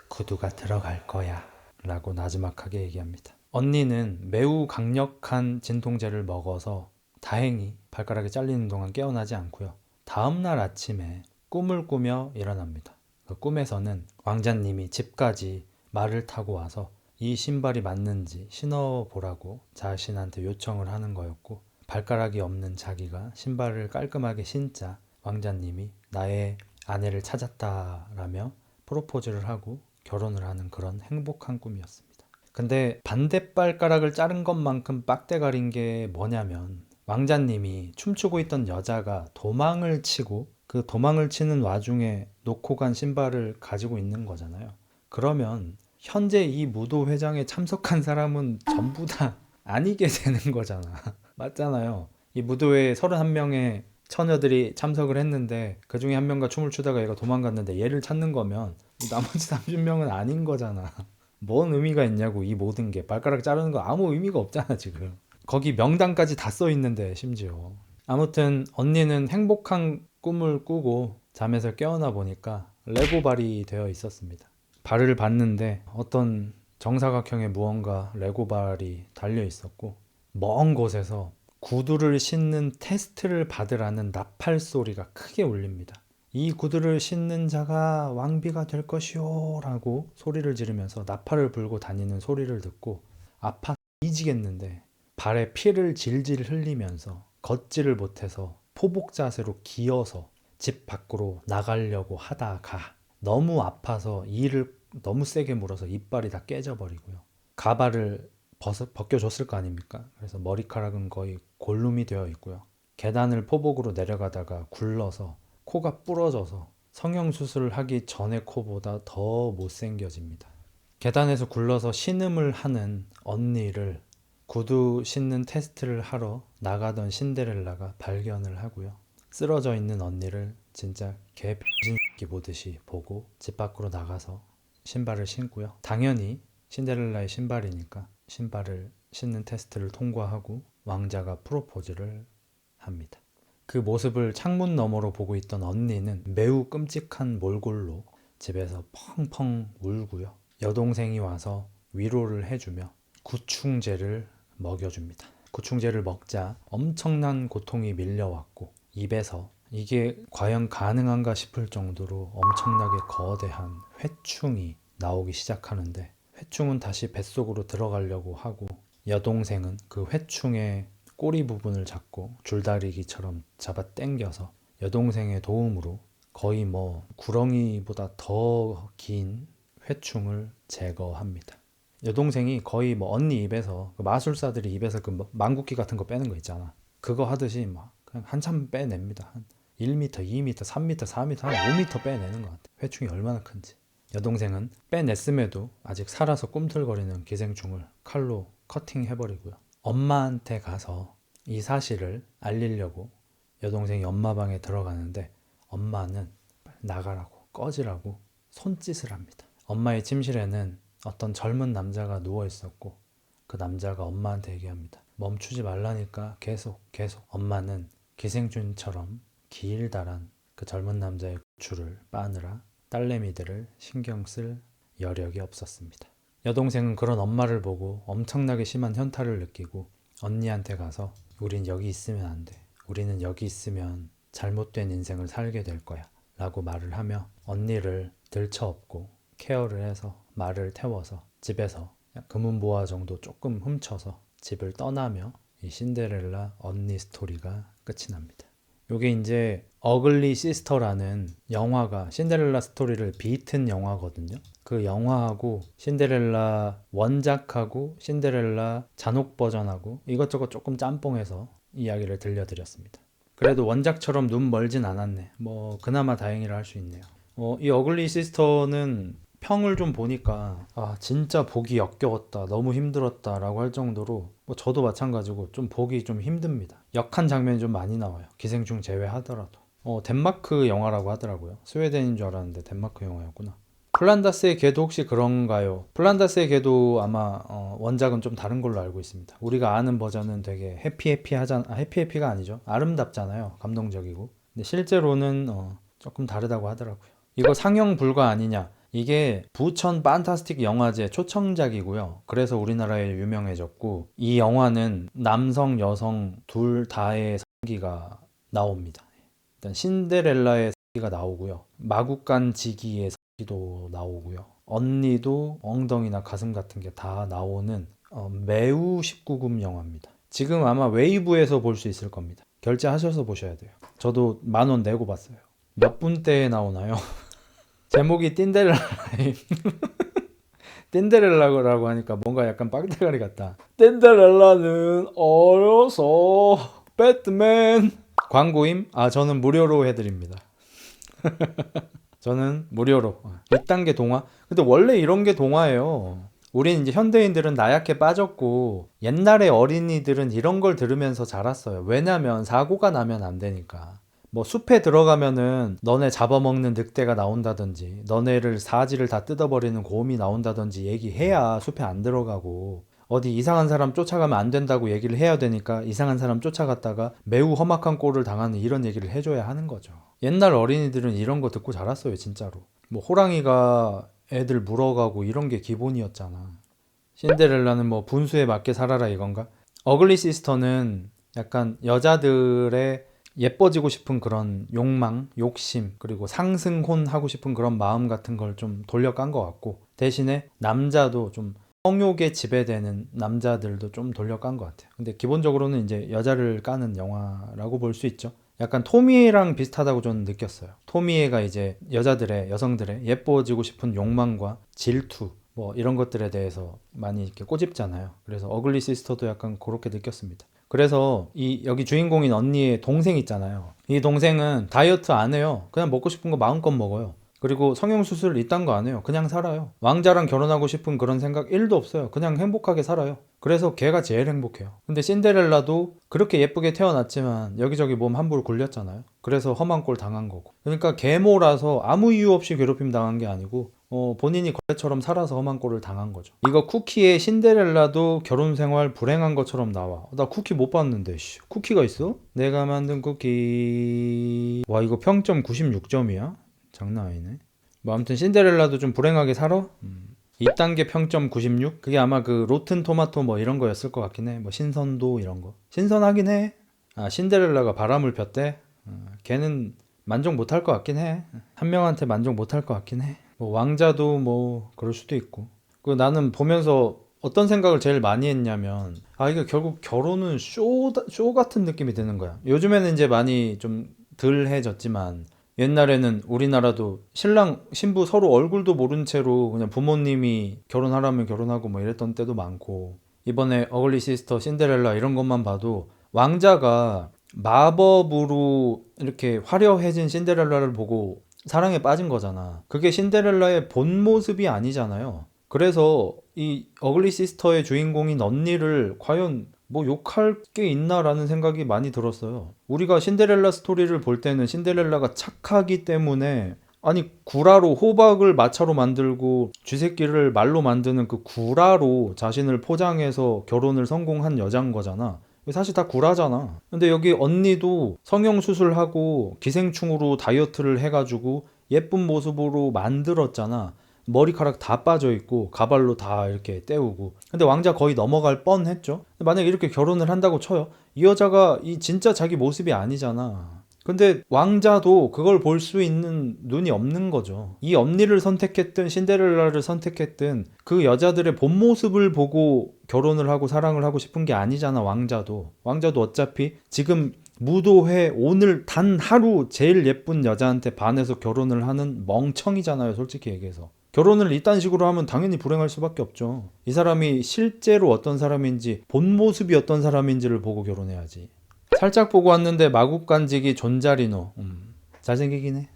구두가 들어갈 거야 라고 나지막하게 얘기합니다. 언니는 매우 강력한 진통제를 먹어서 다행히 발가락이 잘리는 동안 깨어나지 않고요. 다음날 아침에 꿈을 꾸며 일어납니다. 그 꿈에서는 왕자님이 집까지 말을 타고 와서 이 신발이 맞는지 신어보라고 자신한테 요청을 하는 거였고 발가락이 없는 자기가 신발을 깔끔하게 신자 왕자님이 나의 아내를 찾았다라며 프로포즈를 하고 결혼을 하는 그런 행복한 꿈이었습니다. 근데 반대발가락을 자른 것만큼 빡대가린 게 뭐냐면 왕자님이 춤추고 있던 여자가 도망을 치고 그 도망을 치는 와중에 놓고 간 신발을 가지고 있는 거잖아요. 그러면 현재 이 무도회장에 참석한 사람은 전부 다 아니게 되는 거잖아. 맞잖아요. 이 무도회에 31명의 처녀들이 참석을 했는데 그 중에 한 명과 춤을 추다가 얘가 도망갔는데 얘를 찾는 거면 나머지 30명은 아닌 거잖아. 뭔 의미가 있냐고, 이 모든 게. 발가락 자르는 거 아무 의미가 없잖아, 지금. 거기 명단까지 다 써 있는데, 심지어. 아무튼 언니는 행복한 꿈을 꾸고 잠에서 깨어나 보니까 레고 발이 되어 있었습니다. 발을 봤는데 어떤 정사각형의 무언가 레고 발이 달려 있었고, 먼 곳에서 구두를 신는 테스트를 받으라는 나팔 소리가 크게 울립니다. 이 구두를 신는 자가 왕비가 될 것이오 라고 소리를 지르면서 나팔을 불고 다니는 소리를 듣고 아파 뒤지겠는데 발에 피를 질질 흘리면서 걷지를 못해서 포복 자세로 기어서 집 밖으로 나가려고 하다가 너무 아파서 이를 너무 세게 물어서 이빨이 다 깨져버리고요. 가발을 벗겨줬을 거 아닙니까? 그래서 머리카락은 거의 골룸이 되어 있고요. 계단을 포복으로 내려가다가 굴러서 코가 부러져서 성형수술을 하기 전에 코보다 더 못생겨집니다. 계단에서 굴러서 신음을 하는 언니를 구두 신는 테스트를 하러 나가던 신데렐라가 발견을 하고요. 쓰러져 있는 언니를 진짜 개병신새끼 보듯이 보고 집 밖으로 나가서 신발을 신고요. 당연히 신데렐라의 신발이니까 신발을 신는 테스트를 통과하고 왕자가 프로포즈를 합니다. 그 모습을 창문 너머로 보고 있던 언니는 매우 끔찍한 몰골로 집에서 펑펑 울고요. 여동생이 와서 위로를 해주며 구충제를 먹여줍니다. 구충제를 먹자 엄청난 고통이 밀려왔고 입에서 이게 과연 가능한가 싶을 정도로 엄청나게 거대한 회충이 나오기 시작하는데, 회충은 다시 뱃속으로 들어가려고 하고 여동생은 그 회충의 꼬리 부분을 잡고 줄다리기처럼 잡아 당겨서 여동생의 도움으로 거의 뭐 구렁이보다 더 긴 회충을 제거합니다. 여동생이 거의 뭐 언니 입에서 그 마술사들이 입에서 그 망국기 같은 거 빼는 거 있잖아. 그거 하듯이 막 그냥 한참 빼냅니다. 한 1m, 2m, 3m, 4m, 한 5m 빼내는 것 같아. 회충이 얼마나 큰지. 여동생은 빼냈음에도 아직 살아서 꿈틀거리는 기생충을 칼로 커팅해버리고요. 엄마한테 가서 이 사실을 알리려고 여동생이 엄마 방에 들어가는데 엄마는 나가라고 꺼지라고 손짓을 합니다. 엄마의 침실에는 어떤 젊은 남자가 누워 있었고 그 남자가 엄마한테 얘기합니다. 멈추지 말라니까 계속. 엄마는 기생충처럼 길다란 그 젊은 남자의 줄을 빠느라 딸내미들을 신경 쓸 여력이 없었습니다. 여동생은 그런 엄마를 보고 엄청나게 심한 현타를 느끼고 언니한테 가서 우린 여기 있으면 안 돼. 우리는 여기 있으면 잘못된 인생을 살게 될 거야 라고 말을 하며 언니를 들쳐업고 케어를 해서 말을 태워서 집에서 금은보화 정도 조금 훔쳐서 집을 떠나며 이 신데렐라 언니 스토리가 끝이 납니다. 요게 이제 어글리 시스터라는 영화가 신데렐라 스토리를 비튼 영화거든요. 그 영화하고 신데렐라 원작하고 신데렐라 잔혹 버전하고 이것저것 조금 짬뽕해서 이야기를 들려드렸습니다. 그래도 원작처럼 눈 멀진 않았네. 뭐 그나마 다행이라 할 수 있네요. 이 어글리 시스터는 평을 좀 보니까 진짜 보기 역겨웠다, 너무 힘들었다 라고 할 정도로 뭐 저도 마찬가지고 좀 보기 좀 힘듭니다. 역한 장면이 좀 많이 나와요. 기생충 제외하더라도. 덴마크 영화라고 하더라고요. 스웨덴인 줄 알았는데 덴마크 영화였구나. 플란다스의 개도 혹시 그런가요? 플란다스의 개도 아마 원작은 좀 다른 걸로 알고 있습니다. 우리가 아는 버전은 되게 해피해피가 아니죠. 아름답잖아요. 감동적이고. 근데 실제로는 조금 다르다고 하더라고요. 이거 상영 불가 아니냐? 이게 부천 판타스틱 영화제 초청작이고요. 그래서 우리나라에 유명해졌고 이 영화는 남성, 여성 둘 다의 성기가 나옵니다. 일단 신데렐라의 성기가 나오고요. 마구간 지기의 성기도 나오고요. 언니도 엉덩이나 가슴 같은 게 다 나오는 매우 19금 영화입니다. 지금 아마 웨이브에서 볼 수 있을 겁니다. 결제하셔서 보셔야 돼요. 저도 10,000원 내고 봤어요. 몇 분대에 나오나요? 제목이 틴데렐라임. 틴데렐라라고 하니까 뭔가 약간 빡대가리 같다. 틴데렐라는 어려서 배트맨. 광고임? 저는 무료로 해드립니다. 저는 무료로. 이딴 게 동화? 근데 원래 이런 게 동화예요. 우린 이제 현대인들은 나약해 빠졌고 옛날에 어린이들은 이런 걸 들으면서 자랐어요. 왜냐면 사고가 나면 안 되니까. 뭐 숲에 들어가면은 너네 잡아먹는 늑대가 나온다든지 너네를 사지를 다 뜯어버리는 곰이 나온다든지 얘기해야 숲에 안 들어가고, 어디 이상한 사람 쫓아가면 안 된다고 얘기를 해야 되니까 이상한 사람 쫓아갔다가 매우 험악한 꼴을 당하는 이런 얘기를 해줘야 하는 거죠. 옛날 어린이들은 이런 거 듣고 자랐어요, 진짜로. 뭐 호랑이가 애들 물어가고 이런 게 기본이었잖아. 신데렐라는 뭐 분수에 맞게 살아라 이건가? 어글리 시스터는 약간 여자들의 예뻐지고 싶은 그런 욕망, 욕심, 그리고 상승혼 하고 싶은 그런 마음 같은 걸 좀 돌려깐 것 같고, 대신에 남자도 좀 성욕에 지배되는 남자들도 좀 돌려깐 것 같아요. 근데 기본적으로는 이제 여자를 까는 영화라고 볼 수 있죠. 약간 토미에랑 비슷하다고 저는 느꼈어요. 토미에가 이제 여성들의 예뻐지고 싶은 욕망과 질투, 뭐 이런 것들에 대해서 많이 이렇게 꼬집잖아요. 그래서 어글리 시스터도 약간 그렇게 느꼈습니다. 그래서 이 여기 주인공인 언니의 동생 있잖아요. 이 동생은 다이어트 안 해요. 그냥 먹고 싶은 거 마음껏 먹어요. 그리고 성형수술 이딴 거 안 해요. 그냥 살아요. 왕자랑 결혼하고 싶은 그런 생각 1도 없어요. 그냥 행복하게 살아요. 그래서 걔가 제일 행복해요. 근데 신데렐라도 그렇게 예쁘게 태어났지만 여기저기 몸 함부로 굴렸잖아요. 그래서 험한 꼴 당한 거고. 그러니까 계모라서 아무 이유 없이 괴롭힘 당한 게 아니고 본인이 거래처럼 살아서 험한 꼴을 당한 거죠. 이거 쿠키의 신데렐라도 결혼 생활 불행한 것처럼 나와. 나 쿠키 못 봤는데. 쿠키가 있어? 내가 만든 쿠키. 와, 이거 평점 96점이야? 장난 아니네. 뭐 아무튼 신데렐라도 좀 불행하게 살아? 2단계 평점 96? 그게 아마 그 로튼 토마토 뭐 이런 거였을 것 같긴 해. 뭐 신선도 이런 거. 신선하긴 해. 아, 신데렐라가 바람을 폈대? 걔는 만족 못할 것 같긴 해. 한 명한테 만족 못할 것 같긴 해. 뭐 왕자도 뭐 그럴 수도 있고. 그 나는 보면서 어떤 생각을 제일 많이 했냐면, 아, 이게 결국 결혼은 쇼 같은 느낌이 드는 거야. 요즘에는 이제 많이 좀 덜해졌지만 옛날에는 우리나라도 신랑 신부 서로 얼굴도 모른 채로 그냥 부모님이 결혼하라면 결혼하고 뭐 이랬던 때도 많고, 이번에 어글리 시스터 신데렐라 이런 것만 봐도 왕자가 마법으로 이렇게 화려해진 신데렐라를 보고 사랑에 빠진 거잖아. 그게 신데렐라의 본 모습이 아니잖아요. 그래서 이 어글리 시스터의 주인공인 언니를 과연 뭐 욕할 게 있나라는 생각이 많이 들었어요. 우리가 신데렐라 스토리를 볼 때는 신데렐라가 착하기 때문에, 아니 구라로 호박을 마차로 만들고 쥐새끼를 말로 만드는 그 구라로 자신을 포장해서 결혼을 성공한 여자인 거잖아. 사실 다 구라잖아. 근데 여기 언니도 성형수술하고 기생충으로 다이어트를 해가지고 예쁜 모습으로 만들었잖아. 머리카락 다 빠져있고 가발로 다 이렇게 때우고. 근데 왕자 거의 넘어갈 뻔했죠. 만약에 이렇게 결혼을 한다고 쳐요. 이 여자가 이 진짜 자기 모습이 아니잖아. 근데 왕자도 그걸 볼 수 있는 눈이 없는 거죠. 이 언니를 선택했든 신데렐라를 선택했든 그 여자들의 본 모습을 보고 결혼을 하고 사랑을 하고 싶은 게 아니잖아. 왕자도 어차피 지금 무도회 오늘 단 하루 제일 예쁜 여자한테 반해서 결혼을 하는 멍청이잖아요, 솔직히 얘기해서. 결혼을 이딴 식으로 하면 당연히 불행할 수밖에 없죠. 이 사람이 실제로 어떤 사람인지, 본 모습이 어떤 사람인지를 보고 결혼해야지. 살짝 보고 왔는데 마국간지기 존자리노. 잘생기긴 해.